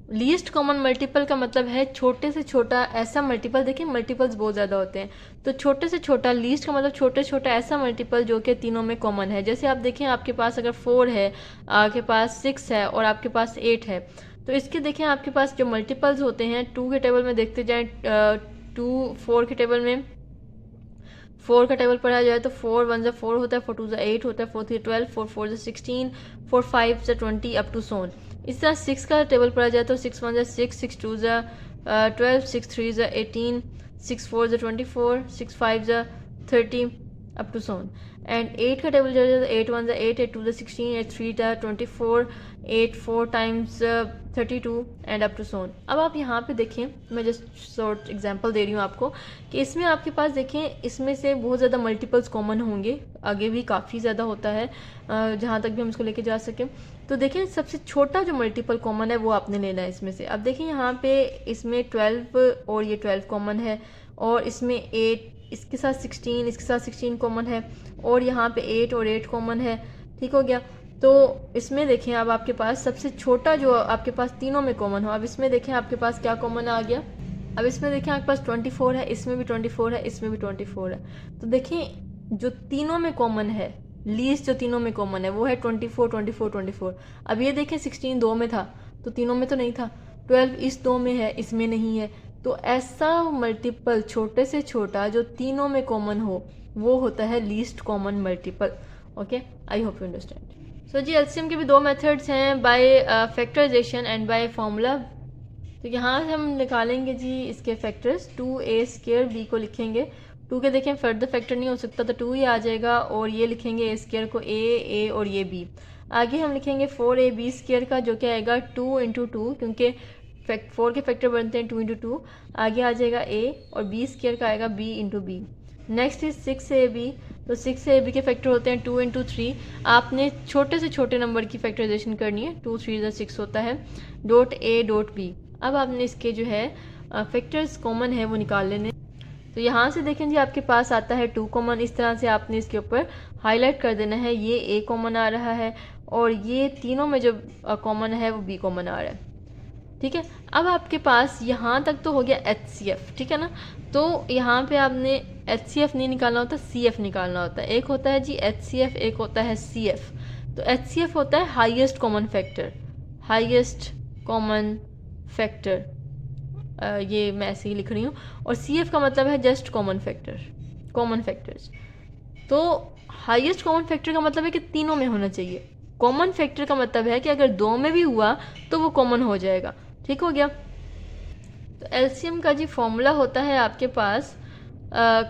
Least common multiple का मतलब है छोटे से छोटा ऐसा मल्टीपल, देखिए मल्टीपल्स बहुत ज़्यादा होते हैं, तो छोटे से छोटा, लीस्ट का मतलब छोटे से छोटा ऐसा मल्टीपल जो कि तीनों में कॉमन है। जैसे आप देखें आपके पास अगर 4 है, आपके पास 6 है और आपके पास 8 है, तो इसके देखें आपके पास जो मल्टीपल्स होते हैं 2 के टेबल में देखते जाएँ, 2 4 के टेबल में 4 का टेबल पढ़ा जाए तो 4 1 ज़ा 4 होता है, 4 2 ज़ा 8 होता है, 4 3 12, 4 4 ज़ा 16, 4 5 ज़ा 20 अप टू सोन। इस तरह 6 का टेबल पढ़ा जाए तो 6 1 ज़ा 6, 6 2 ज़ा 12, 6 3 ज़ा 18, 6 4 ज़ा 24, 6 5 ज़ा 30 अप टू सोन। एंड 8 का टेबल जाए तो 8 1 ज़ा 8, 8 2 ज़ा 16, 8 3 ज़ा 24, 8 4 टाइम्स 32 एंड अप टू सोन। अब आप यहाँ पे देखें, मैं जस्ट शॉर्ट एग्जांपल दे रही हूँ आपको कि इसमें आपके पास देखें इसमें से बहुत ज़्यादा मल्टीपल्स कॉमन होंगे, आगे भी काफ़ी ज़्यादा होता है जहाँ तक भी हम इसको लेके जा सकें। तो देखें सबसे छोटा जो मल्टीपल कॉमन है वो आपने लेना है इसमें से। अब देखें यहाँ पे इसमें 12 और ये 12 कॉमन है और इसमें 8, इसके साथ 16, इसके साथ 16 कॉमन है और यहाँ पे 8 और 8 कॉमन है, ठीक हो गया। तो इसमें देखें अब आपके पास सबसे छोटा जो आपके पास तीनों में कॉमन हो, अब इसमें देखें आपके पास क्या कॉमन आ गया, अब इसमें देखें आपके पास 24 है, इसमें भी 24 है, इसमें भी 24 है। तो देखें जो तीनों में कॉमन है, लीस्ट जो तीनों में कॉमन है वो है 24 24 24। अब ये देखें 16 दो में था तो तीनों में तो नहीं था, 12 इस दो में है, इसमें नहीं है। तो ऐसा मल्टीपल छोटे से छोटा जो तीनों में कॉमन हो वो होता है least common multiple. Okay, I hope you understand. So जी एलसीएम के भी दो मेथड्स हैं, by factorization and by formula. तो यहाँ से हम निकालेंगे जी इसके फैक्टर्स, 2a स्क्वायर b को लिखेंगे, 2 के देखें फर्दर फैक्टर नहीं हो सकता तो 2 ही आ जाएगा और ये लिखेंगे a स्क्वायर को a और ये b। आगे हम लिखेंगे 4ab स्क्वायर का जो कि आएगा 2 × 2 क्योंकि 4 के फैक्टर बनते हैं 2 × 2, आगे आ जाएगा a और b स्क्वायर का आएगा b × b। Next is 6ab, तो 6ab के फैक्टर होते हैं 2 × 3। आपने छोटे से छोटे नंबर की फैक्टराइजेशन करनी है, 2 3 ज़ा 6 होता है, डॉट a डॉट b। अब आपने इसके जो है फैक्टर्स कॉमन है वो निकाल लेने। तो यहाँ से देखें जी आपके पास आता है 2 कॉमन, इस तरह से आपने इसके ऊपर हाईलाइट कर देना है, ये a कॉमन आ रहा है और ये तीनों में जो कॉमन है वो b कॉमन आ रहा है, ठीक है। अब आपके पास यहाँ तक तो हो गया HCF, ठीक है ना। तो यहाँ पे आपने HCF नहीं निकालना होता, CF निकालना होता है। एक होता है जी HCF, एक होता है CF। तो HCF होता है highest common factor, highest common factor, ये मैं ऐसे ही लिख रही हूँ, और CF का मतलब है just common factor, common factors. तो हाईएस्ट कॉमन फैक्टर का मतलब है कि तीनों में होना चाहिए, कॉमन फैक्टर का मतलब है कि अगर दो में भी हुआ तो वो कॉमन हो जाएगा, ठीक हो गया। तो एलसीएम का जी फॉर्मूला होता है आपके पास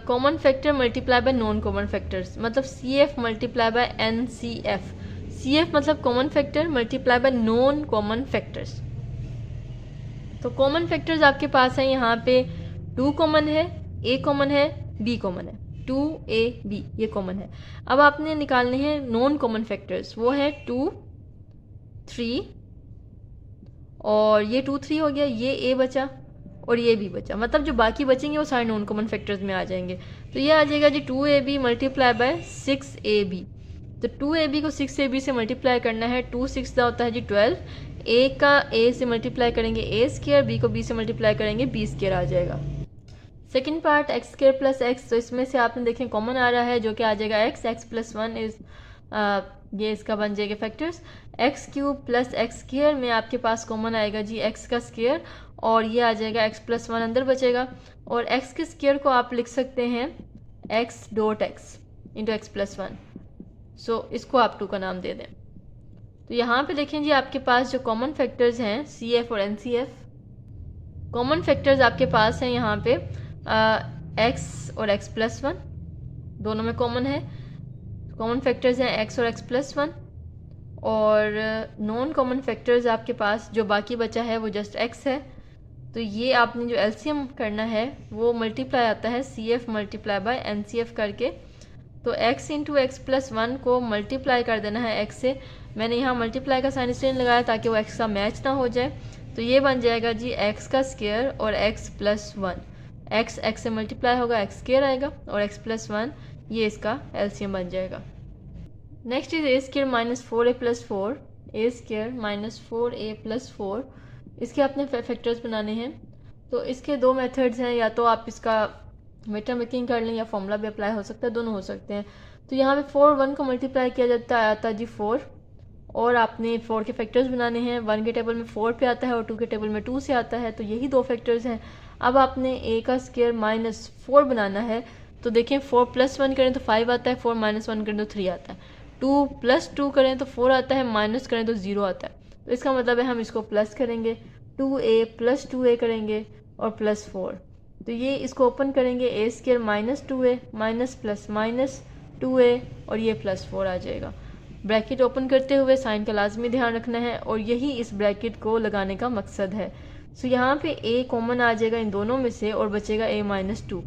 common factor multiply by non common factors, मतलब CF multiply by NCF। CF मतलब common factor multiply by non common factors. तो कॉमन फैक्टर्स आपके पास है यहाँ पे 2 कॉमन है, A कॉमन है, B कॉमन है, 2AB ये कॉमन है। अब आपने निकालने हैं नॉन कॉमन फैक्टर्स, वो है 2 3 और ये 2 3 हो गया, ये A बचा और ये B बचा, मतलब जो बाकी बचेंगे वो सारे नॉन कॉमन फैक्टर्स में आ जाएंगे। तो ये आ जाएगा जी 2AB मल्टीप्लाई बाय 6AB। तो 2AB को 6AB से मल्टीप्लाई करना है, 2 6 होता है जी 12, ए का ए से मल्टीप्लाई करेंगे ए स्क्वायर, बी को बी से मल्टीप्लाई करेंगे बी स्क्वायर आ जाएगा। Second part x square plus x, तो इसमें से आपने देखें कॉमन आ रहा है जो कि आ जाएगा x, x plus one is ये इसका बन जाएगा factors. X cube plus x square में आपके पास कॉमन आएगा जी एक्स का स्क्वायर, और ये आ जाएगा एक्स प्लस वन अंदर बचेगा, और एक्स के स्क्वायर को आप लिख सकते हैं x dot x into x plus one. So इसको आप 2 का नाम दे दें। तो यहाँ पे देखें जी आपके पास जो कॉमन फैक्टर्स हैं सी एफ और N C F, common factors आपके पास हैं यहाँ पे एक्स और एक्स प्लस वन, दोनों में कॉमन है। कॉमन फैक्टर्स हैं एक्स और एक्स प्लस वन, और नॉन कॉमन फैक्टर्स आपके पास जो बाकी बचा है वो जस्ट एक्स है। तो ये आपने जो एलसीएम करना है वो मल्टीप्लाई आता है C F multiply by N C F करके। तो x into x plus one को मल्टीप्लाई कर देना है x से। मैंने यहाँ मल्टीप्लाई का साइन इसलिए लगाया ताकि वो x का मैच ना हो जाए। तो ये बन जाएगा जी x का स्क्वायर और x प्लस वन, x से मल्टीप्लाई होगा x स्क्वायर आएगा, और x प्लस वन ये इसका एलसीएम बन जाएगा। Next is a square minus 4a plus 4, A square minus 4a plus 4, इसके आपने फैक्टर्स बनाने हैं। तो इसके 2 मेथड्स हैं, या तो आप इसका मीटर मेकिंग कर लें या फॉर्मूला भी अप्लाई हो सकता है, दोनों हो सकते हैं। तो यहाँ पे 4 1 को मल्टीप्लाई किया जाता है, आता जी 4, और आपने 4 के फैक्टर्स बनाने हैं। 1 के टेबल में 4 पे आता है और 2 के टेबल में 2 से आता है, तो यही 2 फैक्टर्स हैं। अब आपने a का स्क्वायर माइनस 4 बनाना है। तो देखें 4 प्लस 1 करें तो 5 आता है, 4 माइनस 1 करें तो 3 आता है, 2 प्लस 2 करें तो 4 आता है, माइनस करें तो 0 आता है। तो इसका मतलब है हम इसको प्लस करेंगे, 2a प्लस 2a करेंगे और प्लस 4। तो ये इसको ओपन करेंगे, A square minus 2a minus plus minus 2a, और ये प्लस 4 आ जाएगा। ब्रैकेट ओपन करते हुए साइन का लाजमी ध्यान रखना है, और यही इस ब्रैकेट को लगाने का मकसद है। सो यहाँ पे a कॉमन आ जाएगा इन दोनों में से, और बचेगा a माइनस 2।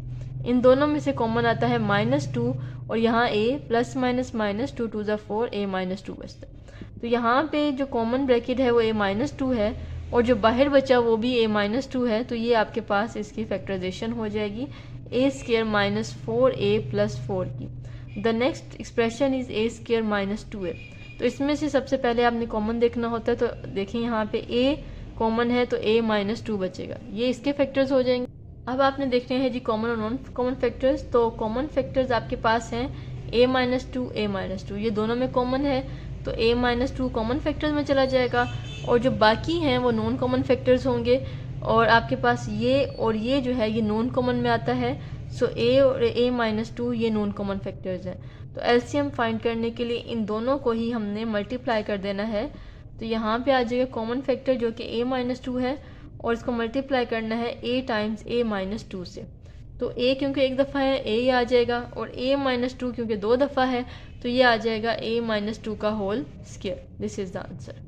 इन दोनों में से कॉमन आता है माइनस 2, और यहाँ a plus minus minus 2 2 4 a minus 2 बचता है। तो यहाँ पे जो कॉमन ब्रैकेट है वो a माइनस 2 है, और जो बाहर बचा वो भी a माइनस 2 है। तो ये आपके पास इसकी फैक्टराइजेशन हो जाएगी a square minus 4a plus 4 की। The next expression is a square minus 2a। तो इसमें से सबसे पहले आपने कॉमन देखना होता है। तो देखिए यहाँ पे a कॉमन है तो a माइनस 2 बचेगा, ये इसके फैक्टर्स हो जाएंगे। अब आपने देखने हैं जी कॉमन और नॉन कॉमन फैक्टर्स। तो कॉमन फैक्टर्स आपके पास हैं a माइनस 2 a माइनस 2, ये दोनों में कॉमन है, तो a माइनस 2 कॉमन फैक्टर्स में चला जाएगा, और जो बाकी हैं वो नॉन कॉमन फैक्टर्स होंगे। और आपके पास ये और ये जो है ये नॉन कॉमन में आता है। सो a और a माइनस 2 ये नॉन कॉमन फैक्टर्स हैं। तो एलसीएम फाइंड करने के लिए इन दोनों को ही हमने मल्टीप्लाई कर देना है। तो यहाँ पे आ जाएगा कॉमन फैक्टर जो कि a माइनस 2 है, और इसको मल्टीप्लाई करना है a टाइम्स a माइनस 2 से। तो a क्योंकि एक दफ़ा है a आ जाएगा, और a माइनस 2 क्योंकि 2 दफ़ा है तो ये आ जाएगा a माइनस 2 का whole square. This is the answer.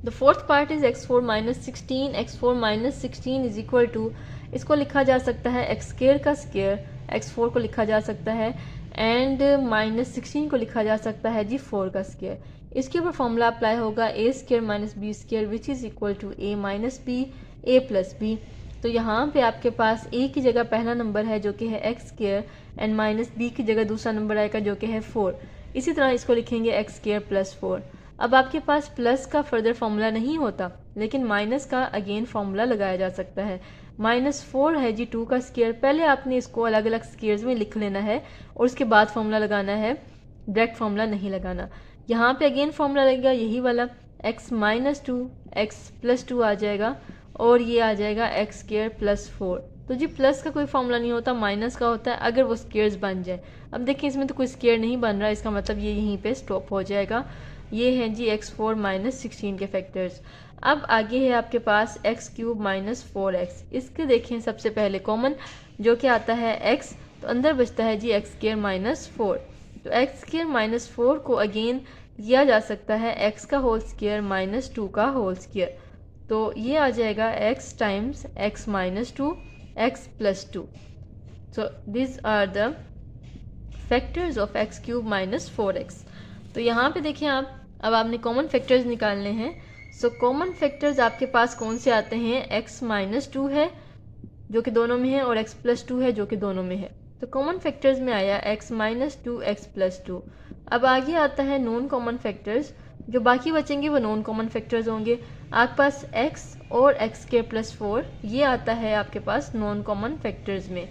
The fourth part is x4 minus 16, x4 minus 16 is equal to, इसको लिखा जा सकता है x स्क्वायर का स्क्वायर, x4 को लिखा जा सकता है, एंड माइनस 16 को लिखा जा सकता है जी 4 का स्क्वायर। इसके ऊपर फॉर्मूला अप्लाई होगा a square minus B square which is equal to a minus B a plus B. तो यहाँ पे आपके पास a की जगह पहला नंबर है जो कि है x square, and minus b की जगह दूसरा नंबर आएगा जो कि है 4। इसी तरह इसको लिखेंगे x स्क्वायर प्लस 4। अब आपके पास प्लस का फर्दर फार्मूला नहीं होता, लेकिन माइनस का अगेन फार्मूला लगाया जा सकता है। माइनस 4 है जी 2 का स्क्वायर, पहले आपने इसको अलग अलग स्क्वायर्स में लिख लेना है और उसके बाद फार्मूला लगाना है, डायरेक्ट फार्मूला नहीं लगाना। यहाँ पे अगेन फार्मूला लगेगा यही वाला, x माइनस 2 x प्लस 2 आ जाएगा, और ये आ जाएगा x स्क्वायर प्लस 4। तो जी प्लस का कोई फार्मूला नहीं होता, माइनस का होता है अगर वो स्क्वायर्स बन जाए। अब देखिए इसमें तो कोई स्क्वायर नहीं बन रहा, इसका मतलब ये यहीं पे स्टॉप हो जाएगा। ये हैं जी x4 माइनस 16 के फैक्टर्स। अब आगे है आपके पास x क्यूब माइनस 4x। इसके देखें सबसे पहले कॉमन जो कि आता है x, तो अंदर बचता है जी x स्क्वायर माइनस 4। तो x स्क्वायर माइनस 4 को अगेन लिया जा सकता है x का होल स्क्वायर माइनस 2 का होल स्क्वायर। तो ये आ जाएगा x times x minus 2 x plus 2। So this are the factors of x cube minus 4x। तो यहाँ पे देखिए आप, अब आपने कॉमन फैक्टर्स निकालने हैं। सो कॉमन फैक्टर्स आपके पास कौन से आते हैं, x माइनस 2 है जो कि दोनों में है, और x प्लस 2 है जो कि दोनों में है। तो कॉमन फैक्टर्स में आया x माइनस 2 x प्लस 2। अब आगे आता है नॉन कॉमन फैक्टर्स। जो बाकी बचेंगे वो नॉन कॉमन फैक्टर्स होंगे। आपके पास x और x²+4 ये आता है आपके पास नॉन कॉमन फैक्टर्स में।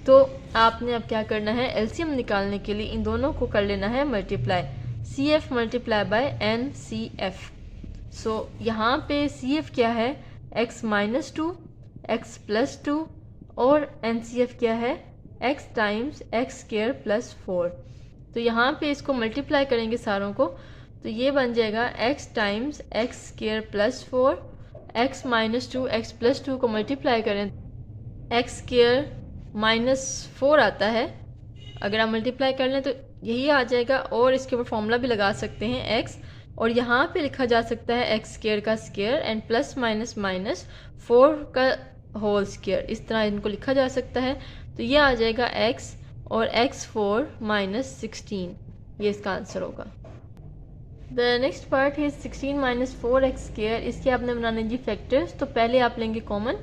तो आपने अब क्या करना है, एलसीएम निकालने के लिए इन दोनों को कर लेना है multiply, CF multiply by NCF। सो यहाँ पे CF क्या है, x-2, x+2 और NCF क्या है, x टाइम्स x²+4। तो यहाँ पे इसको मल्टीप्लाई करेंगे सारों को, तो ये बन जाएगा x times x²+4, x-2 x+2 को मल्टीप्लाई करें x²-4 आता है। अगर आप मल्टीप्लाई कर लें तो यही आ जाएगा, और इसके ऊपर फॉर्मूला भी लगा सकते हैं x, और यहाँ पे लिखा जा सकता है x² का square and plus minus minus 4 का होल स्क्वायर, इस तरह इनको लिखा जा सकता है। तो ये आ जाएगा x और x4 माइनस 16, ये इसका आंसर होगा। द नेक्स्ट पार्ट है 16 माइनस 4x²। इसके आपने बनाने जी फैक्टर्स। तो पहले आप लेंगे कॉमन,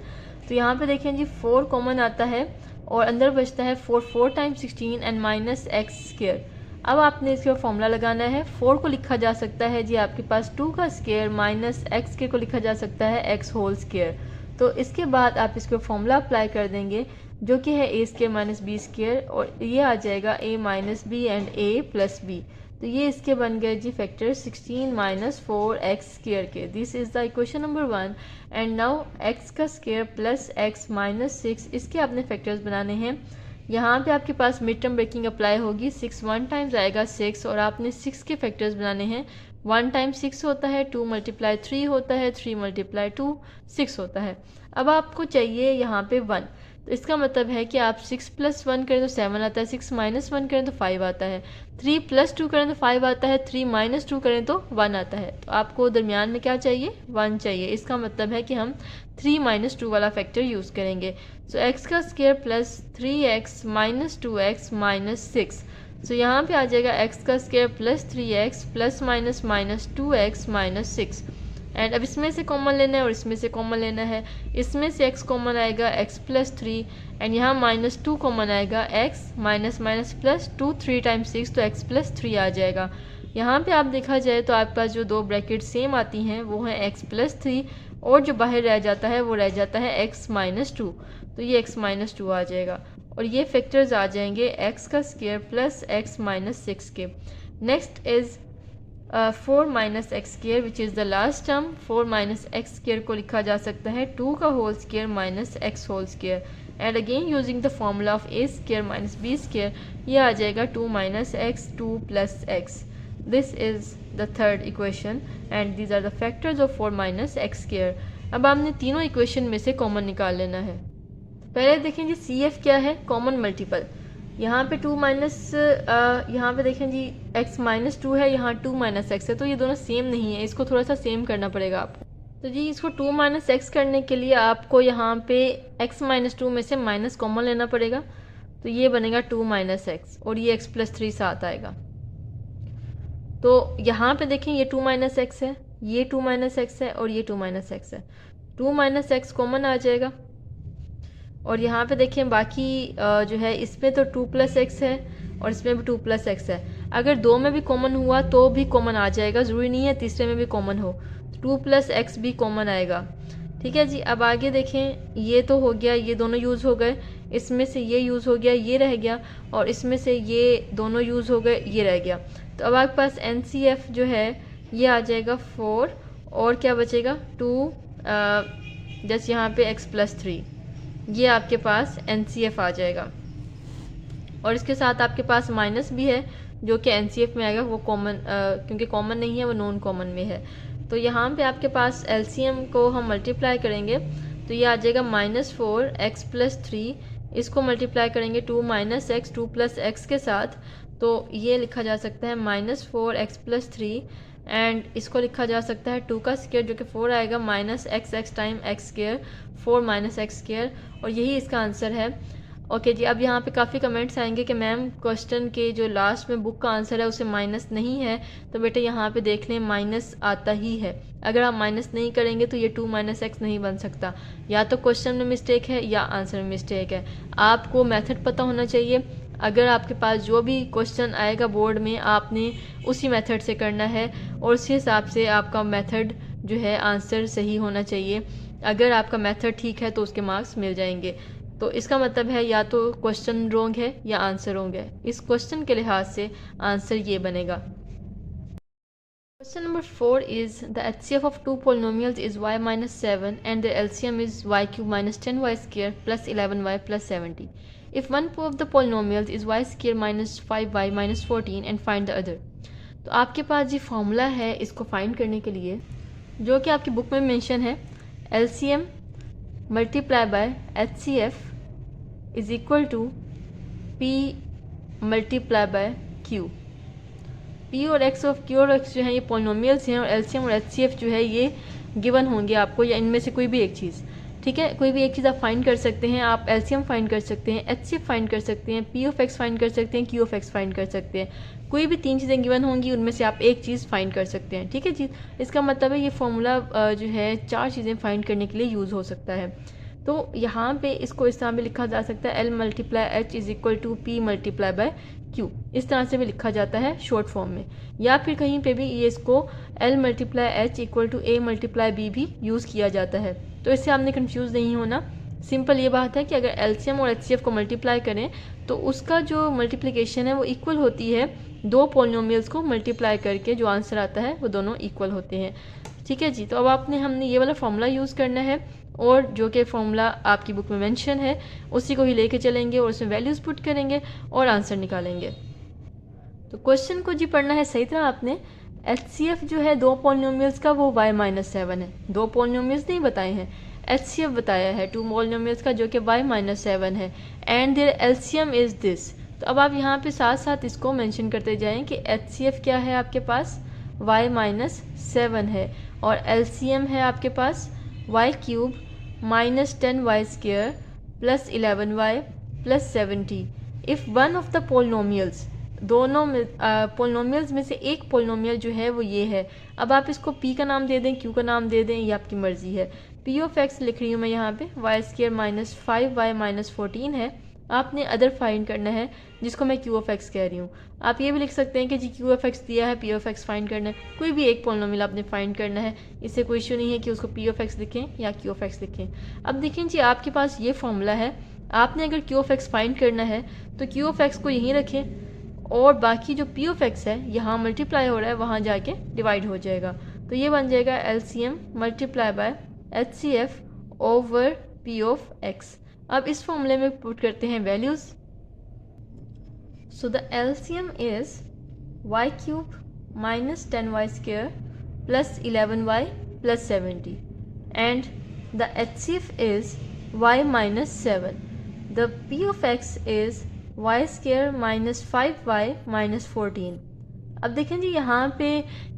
तो यहाँ पे देखें जी 4 कॉमन आता है और अंदर बचता है 4 टाइम्स 16 एंड माइनस x²। अब आपने इसके फॉर्मूला लगाना है। 4 को लिखा जा सकता है जी आपके पास 2 का स्क्वायर माइनस x² को लिखा जा सकता है x होल स्क्वायर। तो इसके बाद आप इसके फॉर्मूला अप्लाई कर देंगे जो कि है a² माइनस b², और ये आ जाएगा a minus B and a plus B. तो ये इसके बन गए जी फैक्टर 16 माइनस 4x² के। This is the equation number 1। And now x का स्क्वायर प्लस x माइनस 6, इसके आपने फैक्टर्स बनाने हैं। यहाँ पे आपके पास मिड टर्म ब्रेकिंग अप्लाई होगी। 6 1 टाइम्स आएगा 6, और आपने 6 के फैक्टर्स बनाने हैं। 1 टाइम्स 6 होता है, 2 मल्टीप्लाई 3 होता है, 3 मल्टीप्लाई 2 6 होता है। अब आपको चाहिए यहाँ पे 1, तो इसका मतलब है कि आप 6 + 1 करें तो 7 आता है, 6 - 1 करें तो 5 आता है, 3 + 2 करें तो 5 आता है, 3 - 2 करें तो 1 आता है। तो आपको दरमियान में क्या चाहिए, 1 चाहिए। इसका मतलब है कि हम 3 - 2 वाला फैक्टर यूज़ करेंगे। सो x का square plus 3x minus 2x minus 6। सो यहाँ पे आ जाएगा x का square plus 3x plus minus minus 2x minus 6। And अब इसमें से कॉमन लेना है और इसमें से कॉमन लेना है। इसमें से x कॉमन आएगा x प्लस 3, एंड यहाँ माइनस 2 कॉमन आएगा x minus minus plus 2, 3 times 6 तो x प्लस 3 आ जाएगा। यहाँ पे आप देखा जाए तो आपके पास जो दो ब्रैकेट सेम आती हैं वो हैं x प्लस 3, और जो बाहर रह जाता है वो रह जाता है x माइनस 2, तो ये x माइनस 2 आ जाएगा। और ये फैक्टर्स आ जाएंगे x का स्क्वायर प्लस x माइनस 6 के। Next is 4 minus x square which is the last term. 4 minus x square को लिखा जा सकता है 2 का whole square minus x whole square, and again using the formula of a square minus b square, ये आ जाएगा 2 minus x 2 plus x. This is the third equation and these are the factors of 4 minus x square. अब आपने तीनों equation में से common निकाल लेना है। पहले देखें जी CF क्या है, कॉमन मल्टीपल। यहाँ पे 2 माइनस, यहाँ पे देखें जी x माइनस 2 है, यहाँ 2 माइनस एक्स है, तो ये दोनों सेम नहीं है, इसको थोड़ा सा सेम करना पड़ेगा आपको। तो जी इसको 2 माइनस एक्स करने के लिए आपको यहाँ पे x माइनस 2 में से माइनस कॉमन लेना पड़ेगा, तो ये बनेगा 2 माइनस एक्स, और ये x प्लस 3 साथ आएगा। तो यहाँ पे देखें ये 2 माइनस एक्स है, ये 2 माइनस एक्स है, और ये 2 माइनस एक्स है। 2 माइनस एक्स कॉमन आ जाएगा, और यहाँ पे देखें बाकी जो है इसमें तो 2 प्लस एक्स है और इसमें भी 2 प्लस एक्स है। अगर दो में भी कॉमन हुआ तो भी कॉमन आ जाएगा, ज़रूरी नहीं है तीसरे में भी कॉमन हो, 2 प्लस एक्स भी कॉमन आएगा। ठीक है जी। अब आगे देखें, ये तो हो गया, ये दोनों यूज़ हो गए, इसमें से ये यूज़ हो गया, ये रह गया, और इसमें से ये दोनों यूज़ हो गए, ये रह गया। तो अब आपके पास NCF जो है ये आ जाएगा 4, और क्या बचेगा 2, जैसे यहाँ पे x प्लस 3, ये आपके पास NCF आ जाएगा। और इसके साथ आपके पास माइनस भी है जो कि NCF में आएगा, वो कॉमन क्योंकि कॉमन नहीं है वो नॉन कॉमन में है। तो यहाँ पे आपके पास LCM को हम मल्टीप्लाई करेंगे तो ये आ जाएगा -4 x प्लस 3, इसको मल्टीप्लाई करेंगे 2 माइनस एक्स 2 प्लस एक्स के साथ, तो ये लिखा जा सकता है -4 x प्लस 3, एंड इसको लिखा जा सकता है 2 का स्क्वायर जो कि 4 आएगा minus x time x square, 4 minus x square, और यही इसका आंसर है। ओके जी। अब यहाँ पे काफ़ी कमेंट्स आएंगे कि मैम क्वेश्चन के जो लास्ट में बुक का आंसर है उसे माइनस नहीं है, तो बेटे यहाँ पे देख लें माइनस आता ही है। अगर आप माइनस नहीं करेंगे तो ये 2 माइनस एक्स नहीं बन सकता, या तो क्वेश्चन में मिस्टेक है या आंसर में मिस्टेक है। आपको मेथड पता होना चाहिए, अगर आपके पास जो भी क्वेश्चन आएगा बोर्ड में आपने उसी मेथड से करना है और उसी हिसाब से आपका मेथड जो है आंसर सही होना चाहिए। अगर आपका मेथड ठीक है तो उसके मार्क्स मिल जाएंगे। तो इसका मतलब है या तो क्वेश्चन रोंग है या आंसर रोंग है। इस क्वेश्चन के लिहाज से आंसर ये बनेगा। Question number 4 is the HCF of two polynomials is y minus 7 and the LCM is y cube minus 10y square plus 11y plus 70. If one of the polynomials is y square minus 5y minus 14 and find the other. तो आपके पास ये formula है इसको find करने के लिए जो कि आपकी बुक में मेंशन है। LCM multiply by HCF is equal to P multiply by Q। P और X और Q और X जो है ये पॉलिनोमियल्स हैं और LCM और HCF जो है ये गिवन होंगे आपको, या इनमें से कोई भी एक चीज़। ठीक है, कोई भी एक चीज़ आप फाइंड कर सकते हैं। आप LCM फाइंड कर सकते हैं, HCF फाइंड कर सकते हैं, P ऑफ X फाइंड कर सकते हैं, Q ऑफ X फाइंड कर सकते हैं। कोई भी 3 चीज़ें गिवन होंगी, उनमें से आप एक चीज़ फाइंड कर सकते हैं। ठीक है जी, इसका मतलब है ये फॉर्मूला जो है 4 चीज़ें फाइंड करने के लिए यूज़ हो सकता है। तो यहाँ पे इसको इस तरह भी लिखा जा सकता है L multiply H is equal to P multiply by Q, इस तरह से भी लिखा जाता है शॉर्ट फॉर्म में। या फिर कहीं पे भी ये इसको L multiply H equal to A multiply B भी यूज़ किया जाता है। तो इससे आपने कंफ्यूज नहीं होना। सिंपल ये बात है कि अगर LCM और HCF को मल्टीप्लाई करें तो उसका जो मल्टीप्लिकेशन है वो इक्वल होती है दो पॉलिनोमियल्स को मल्टीप्लाई करके, जो आंसर आता है वो दोनों इक्वल होते हैं। ठीक है जी, तो अब हमने ये वाला फॉर्मूला यूज़ करना है और जो कि फॉर्मूला आपकी बुक में मेंशन है उसी को ही लेके चलेंगे और उसमें वैल्यूज़ पुट करेंगे और आंसर निकालेंगे। तो क्वेश्चन को जी पढ़ना है सही तरह आपने। HCF जो है दो पॉलिनोमियल्स का वो y माइनस 7 है। दो पॉलिनोमियल्स नहीं बताए हैं, HCF बताया है टू पॉलिनोमियल्स का जो कि y माइनस 7 है and their LCM is this. तो अब आप यहाँ पे साथ साथ इसको मेंशन करते जाएं कि HCF क्या है आपके पास y माइनस 7 है और LCM है आपके पास y cube minus 10y square plus 11y plus 70। If one of the polynomials, दोनों में पोलिनोमियल्स में से एक पोलिनोमियल जो है वो ये है। अब आप इसको P का नाम दे दें, Q का नाम दे दें, ये आपकी मर्ज़ी है। P ऑफ X लिख रही हूँ मैं यहाँ पे, y square minus 5y minus 14 है। आपने अदर फाइंड करना है जिसको मैं Q ऑफ X कह रही हूँ। आप ये भी लिख सकते हैं कि जी Q ऑफ X दिया है, P ऑफ X फाइंड करना है। कोई भी एक पोलिनोमियल आपने फाइंड करना है, इससे कोई इशू नहीं है कि उसको P ऑफ X लिखें या Q ऑफ X लिखें। अब देखें जी, आपके पास ये फॉर्मूला है। आपने अगर Q ऑफ X फाइंड करना है तो Q ऑफ X को यहीं रखें और बाकी जो P ऑफ X है यहाँ मल्टीप्लाई हो रहा है वहाँ जाके डिवाइड हो जाएगा। तो ये बन जाएगा LCM multiply by HCF over P of X। अब इस फॉर्मूले में पुट करते हैं values. So the LCM is y cube minus 10y square plus 11y plus 70 and the HCF is y minus 7। The P of X is y square minus 5y minus 14। अब देखें जी, यहाँ पे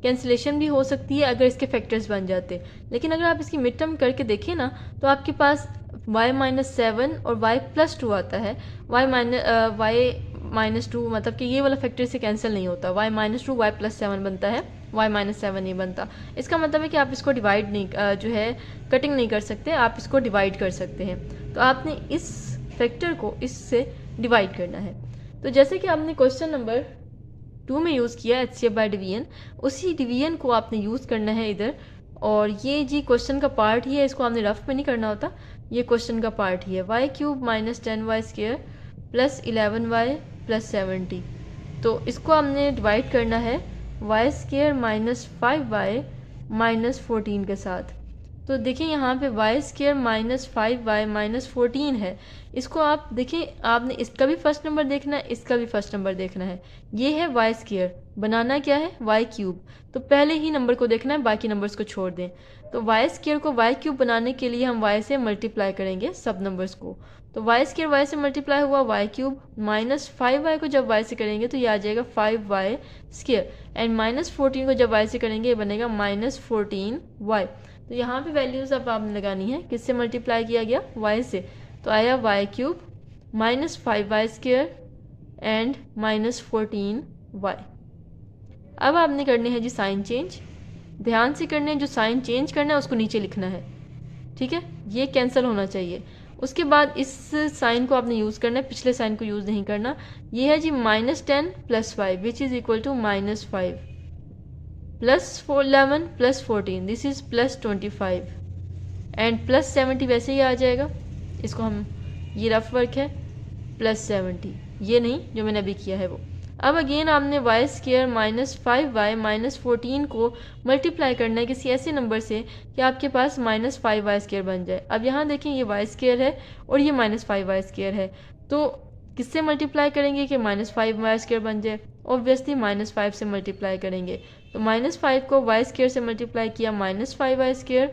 कैंसिलेशन भी हो सकती है अगर इसके फैक्टर्स बन जाते, लेकिन अगर आप इसकी मिड टर्म करके देखें ना तो आपके पास y माइनस 7 और y प्लस 2 आता है। y माइनस 2 मतलब कि ये वाला फैक्टर से कैंसिल नहीं होता। y माइनस 2 y प्लस 7 बनता है, y माइनस 7 नहीं बनता। इसका मतलब है कि आप इसको डिवाइड नहीं जो है कटिंग नहीं कर सकते, आप इसको डिवाइड कर सकते हैं। तो आपने इस फैक्टर को इससे डिवाइड करना है। तो जैसे कि आपने क्वेश्चन नंबर 2 में यूज़ किया HCF बाय डिवीजन, उसी डिवीजन को आपने यूज़ करना है इधर। और ये जी क्वेश्चन का पार्ट ही है, इसको आपने रफ में नहीं करना होता, ये क्वेश्चन का पार्ट ही है। y cube minus 10y square plus 11y plus 70। तो इसको हमने डिवाइड करना है y square minus 5y minus 14 के साथ। तो देखिए यहाँ पे y square minus 5y minus 14 है। इसको आप देखें, आपने इसका भी फर्स्ट नंबर देखना है, इसका भी फर्स्ट नंबर देखना है। ये है y स्क्वेयर, बनाना क्या है y क्यूब, तो पहले ही नंबर को देखना है, बाकी नंबर्स को छोड़ दें। तो y स्क्वेयर को y क्यूब बनाने के लिए हम y से मल्टीप्लाई करेंगे सब नंबर्स को। तो y स्क्वेयर y से मल्टीप्लाई हुआ y क्यूब माइनस 5y को जब y से करेंगे तो ये आ जाएगा 5y स्क्वेयर एंड माइनस 14 को जब y से करेंगे ये बनेगा माइनस 14y। तो यहाँ पे वैल्यूज़ अब आपने लगानी है, किससे मल्टीप्लाई किया गया y से, तो आया y cube minus 5y square and minus 14y। अब आपने करने हैं जी साइन चेंज, ध्यान से करने हैं। जो साइन चेंज करना है उसको नीचे लिखना है, ठीक है, ये कैंसिल होना चाहिए। उसके बाद इस साइन को आपने यूज़ करना है, पिछले साइन को यूज़ नहीं करना। ये है जी -10 + 5 which is equal to -5 + 11 + 14 this is +25 and +70 वैसे ही आ जाएगा। इसको हम, ये रफ वर्क है, +70, ये नहीं जो मैंने अभी किया है वो। अब अगेन आपने y² -5y -14 को मल्टीप्लाई करना है किसी ऐसे नंबर से कि आपके पास -5y² बन जाए। अब यहाँ देखें ये y² है और ये -5y² है, तो किससे मल्टीप्लाई करेंगे कि -5y² बन जाए? ऑब्वियसली -5 से मल्टीप्लाई करेंगे। तो -5 को y² से मल्टीप्लाई किया, -5y²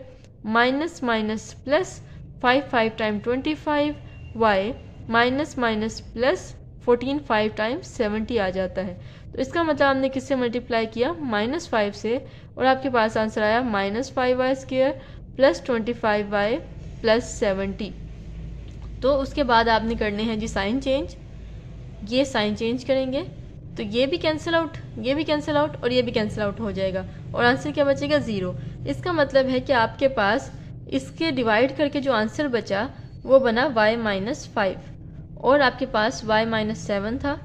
minus minus plus 5 time 25 y minus minus plus 14 5 time 70 आ जाता है। तो इसका मतलब हमने किससे मल्टीप्लाई किया? -5 से, और आपके पास आंसर आया -5y² + 25y + 70। तो उसके बाद आपने करने हैं जी साइन चेंज। ये साइन चेंज करेंगे तो ये भी कैंसिल आउट, ये भी कैंसिल आउट और ये भी कैंसिल आउट हो जाएगा, और आंसर क्या बचेगा? 0। इसका मतलब है कि आपके पास इसके डिवाइड करके जो आंसर बचा वो बना y - 5 और आपके पास y - 7 था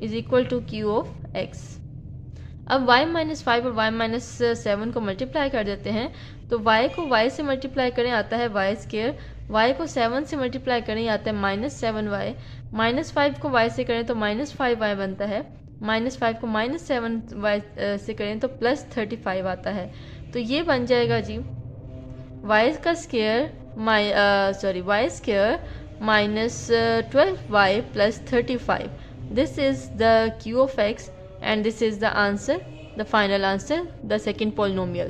is equal to Q of x। अब y - 5 और y - 7 को मल्टीप्लाई कर देते हैं, तो y को y से मल्टीप्लाई करें आता है y², y को 7 से मल्टीप्लाई करें आता है -7y, -5 को y से करें तो -5y बनता है, -5 को -7y से करें तो +35 आता है। तो ये बन जाएगा जी y² -12y + 35। This is the Q of x and this is the answer, the final answer, the second polynomial.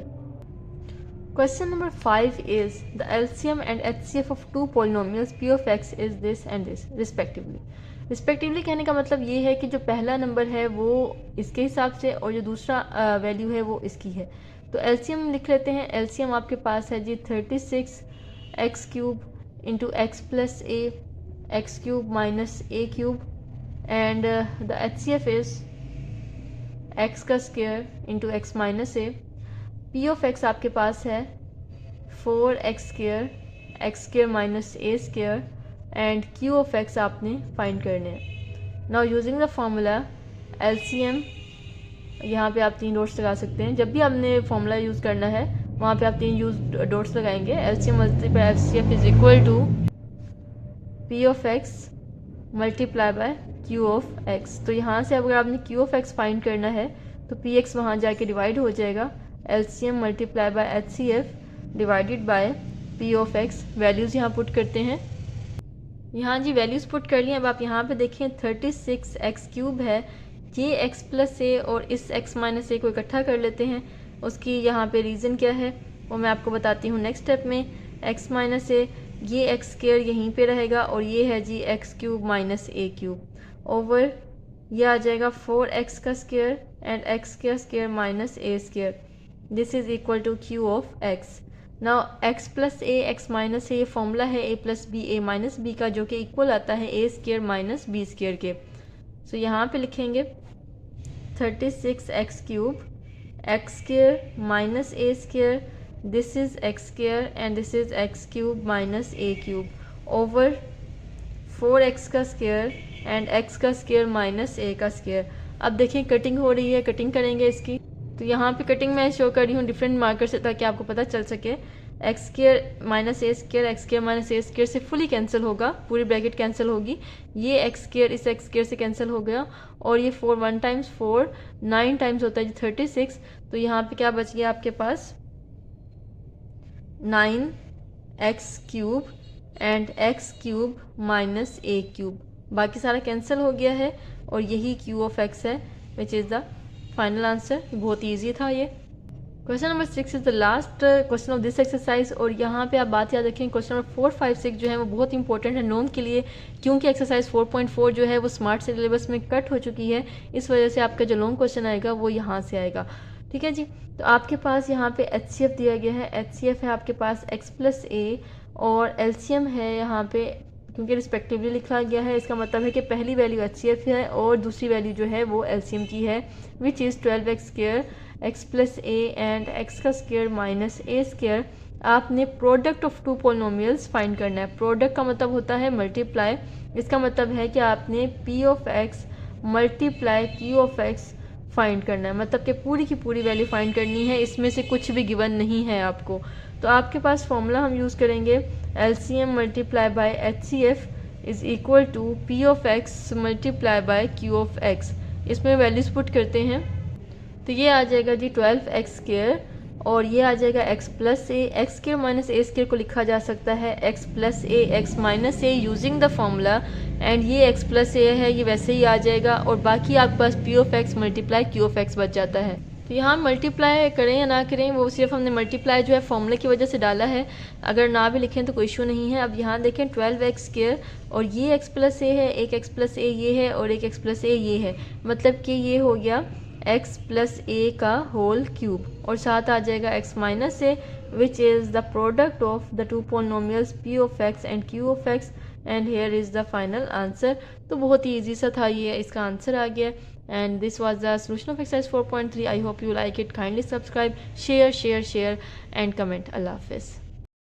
Question number 5 is the LCM and HCF of two polynomials P of x is this and this respectively. Respectively कहने का मतलब ये है कि जो पहला number है वो इसके हिसाब से और जो दूसरा वैल्यू है वो इसकी है। तो एलसीएम लिख लेते हैं। एलसीएम आपके पास है जी 36x³ into x + a x³ - a³ and the HCF is x² into x - a। P of x आपके पास है 4x² x² - a² and Q of x आपने फाइंड करने हैं। Now using the formula LCM, यहाँ पे आप 3 डॉट्स लगा सकते हैं। जब भी आपने फार्मूला यूज़ करना है वहाँ पे आप 3 डॉट्स लगाएंगे। LCM multiply HCF is equal to P of x multiply by Q of x। तो यहाँ से अगर आपने Q of x फाइंड करना है तो Px वहाँ जाके डिवाइड हो जाएगा। LCM multiply by HCF divided by P of x। Values यहाँ पुट करते हैं। यहाँ जी वैल्यूज़ पुट कर लिए। अब आप यहाँ पे देखें 36x³ है, ये x + a और इस x - a को इकट्ठा कर लेते हैं। उसकी यहाँ पे रीज़न क्या है वो मैं आपको बताती हूँ नेक्स्ट स्टेप में। x - a, ये x² यहीं पे रहेगा और ये है जी x³ - a³ ओवर ये आ जाएगा 4x² and x² - a²। This is equal to Q of x। Now x + a x - a ये फॉर्मूला है a + b a - b का, जो कि इक्वल आता है a² - b² के। सो यहाँ पे लिखेंगे 36x³ x² - a², this is x² and this is x³ - a³ over 4x² and x² - a²। अब देखिए कटिंग हो रही है, कटिंग करेंगे इसकी। तो यहाँ पे कटिंग मैं शो कर रही हूँ डिफरेंट मार्कर से ताकि आपको पता चल सके। x² - a² x² - a² से फुली कैंसिल होगा, पूरी ब्रैकेट कैंसिल होगी। ये x² इस x² से कैंसिल हो गया और ये 4 1 टाइम्स 4 9 टाइम्स होता है जी 36। तो यहाँ पे क्या बच गया आपके पास 9x³ एंड x³ - a³। बाकी सारा कैंसिल हो गया है और यही Q ऑफ x है which is the final answer. बहुत ईजी था ये। Question number 6 is the last question of this exercise. और यहाँ पे आप बात याद रखें क्वेश्चन नंबर 4 5 6 जो है वो बहुत इंपॉर्टेंट है नोम के लिए, क्योंकि एक्सरसाइज 4.4 जो है वो स्मार्ट सिलेबस में कट हो चुकी है। इस वजह से आपका जो लॉन्ग क्वेश्चन आएगा वो यहाँ से आएगा। ठीक है जी। तो आपके पास यहाँ पे HCF दिया गया है। HCF है आपके पास x + a और LCM है यहाँ पे, क्योंकि रिस्पेक्टिवली लिखा गया है इसका मतलब है कि पहली वैल्यू HCF है और दूसरी वैल्यू जो है वो LCM की है which is 12x² x + a and x² - a²। आपने product of two polynomials find करना है। प्रोडक्ट का मतलब होता है मल्टीप्लाई, इसका मतलब है कि आपने p of x multiply q of x find करना है, मतलब कि पूरी की पूरी वैल्यू फाइंड करनी है, इसमें से कुछ भी गिवन नहीं है आपको। तो आपके पास फॉर्मूला हम यूज़ करेंगे LCM multiply by HCF is equal to p of x multiply by q of x। इसमें वैल्यूज़ पुट करते हैं तो ये आ जाएगा जी 12x स्क्वायर और ये आ जाएगा x प्लस ए। एक्स स्क्वायर माइनस ए स्क्वायर को लिखा जा सकता है x plus A x minus A using the formula, and ये x प्लस ए है, ये वैसे ही आ जाएगा और बाकी आपके पास p of x multiply q of x बच जाता है। तो यहाँ मल्टीप्लाई करें या ना करें, वो सिर्फ हमने मल्टीप्लाई जो है फॉर्मूले की वजह से डाला है, अगर ना भी लिखें तो कोई इशू नहीं है। अब यहाँ देखें 12x स्क्वायर और ये x प्लस ए है, एक x प्लस ए ये है और एक x प्लस ए ये है, मतलब कि ये हो गया x प्लस ए का होल क्यूब और साथ आ जाएगा x minus A which is the product of the two polynomials p of x and q of x, and here is the final answer. तो बहुत ही ईजी सा था, ये इसका आंसर आ गया। And this was the solution of exercise 4.3। I hope you like it. Kindly subscribe, share and comment. अल्लाह हाफिज़।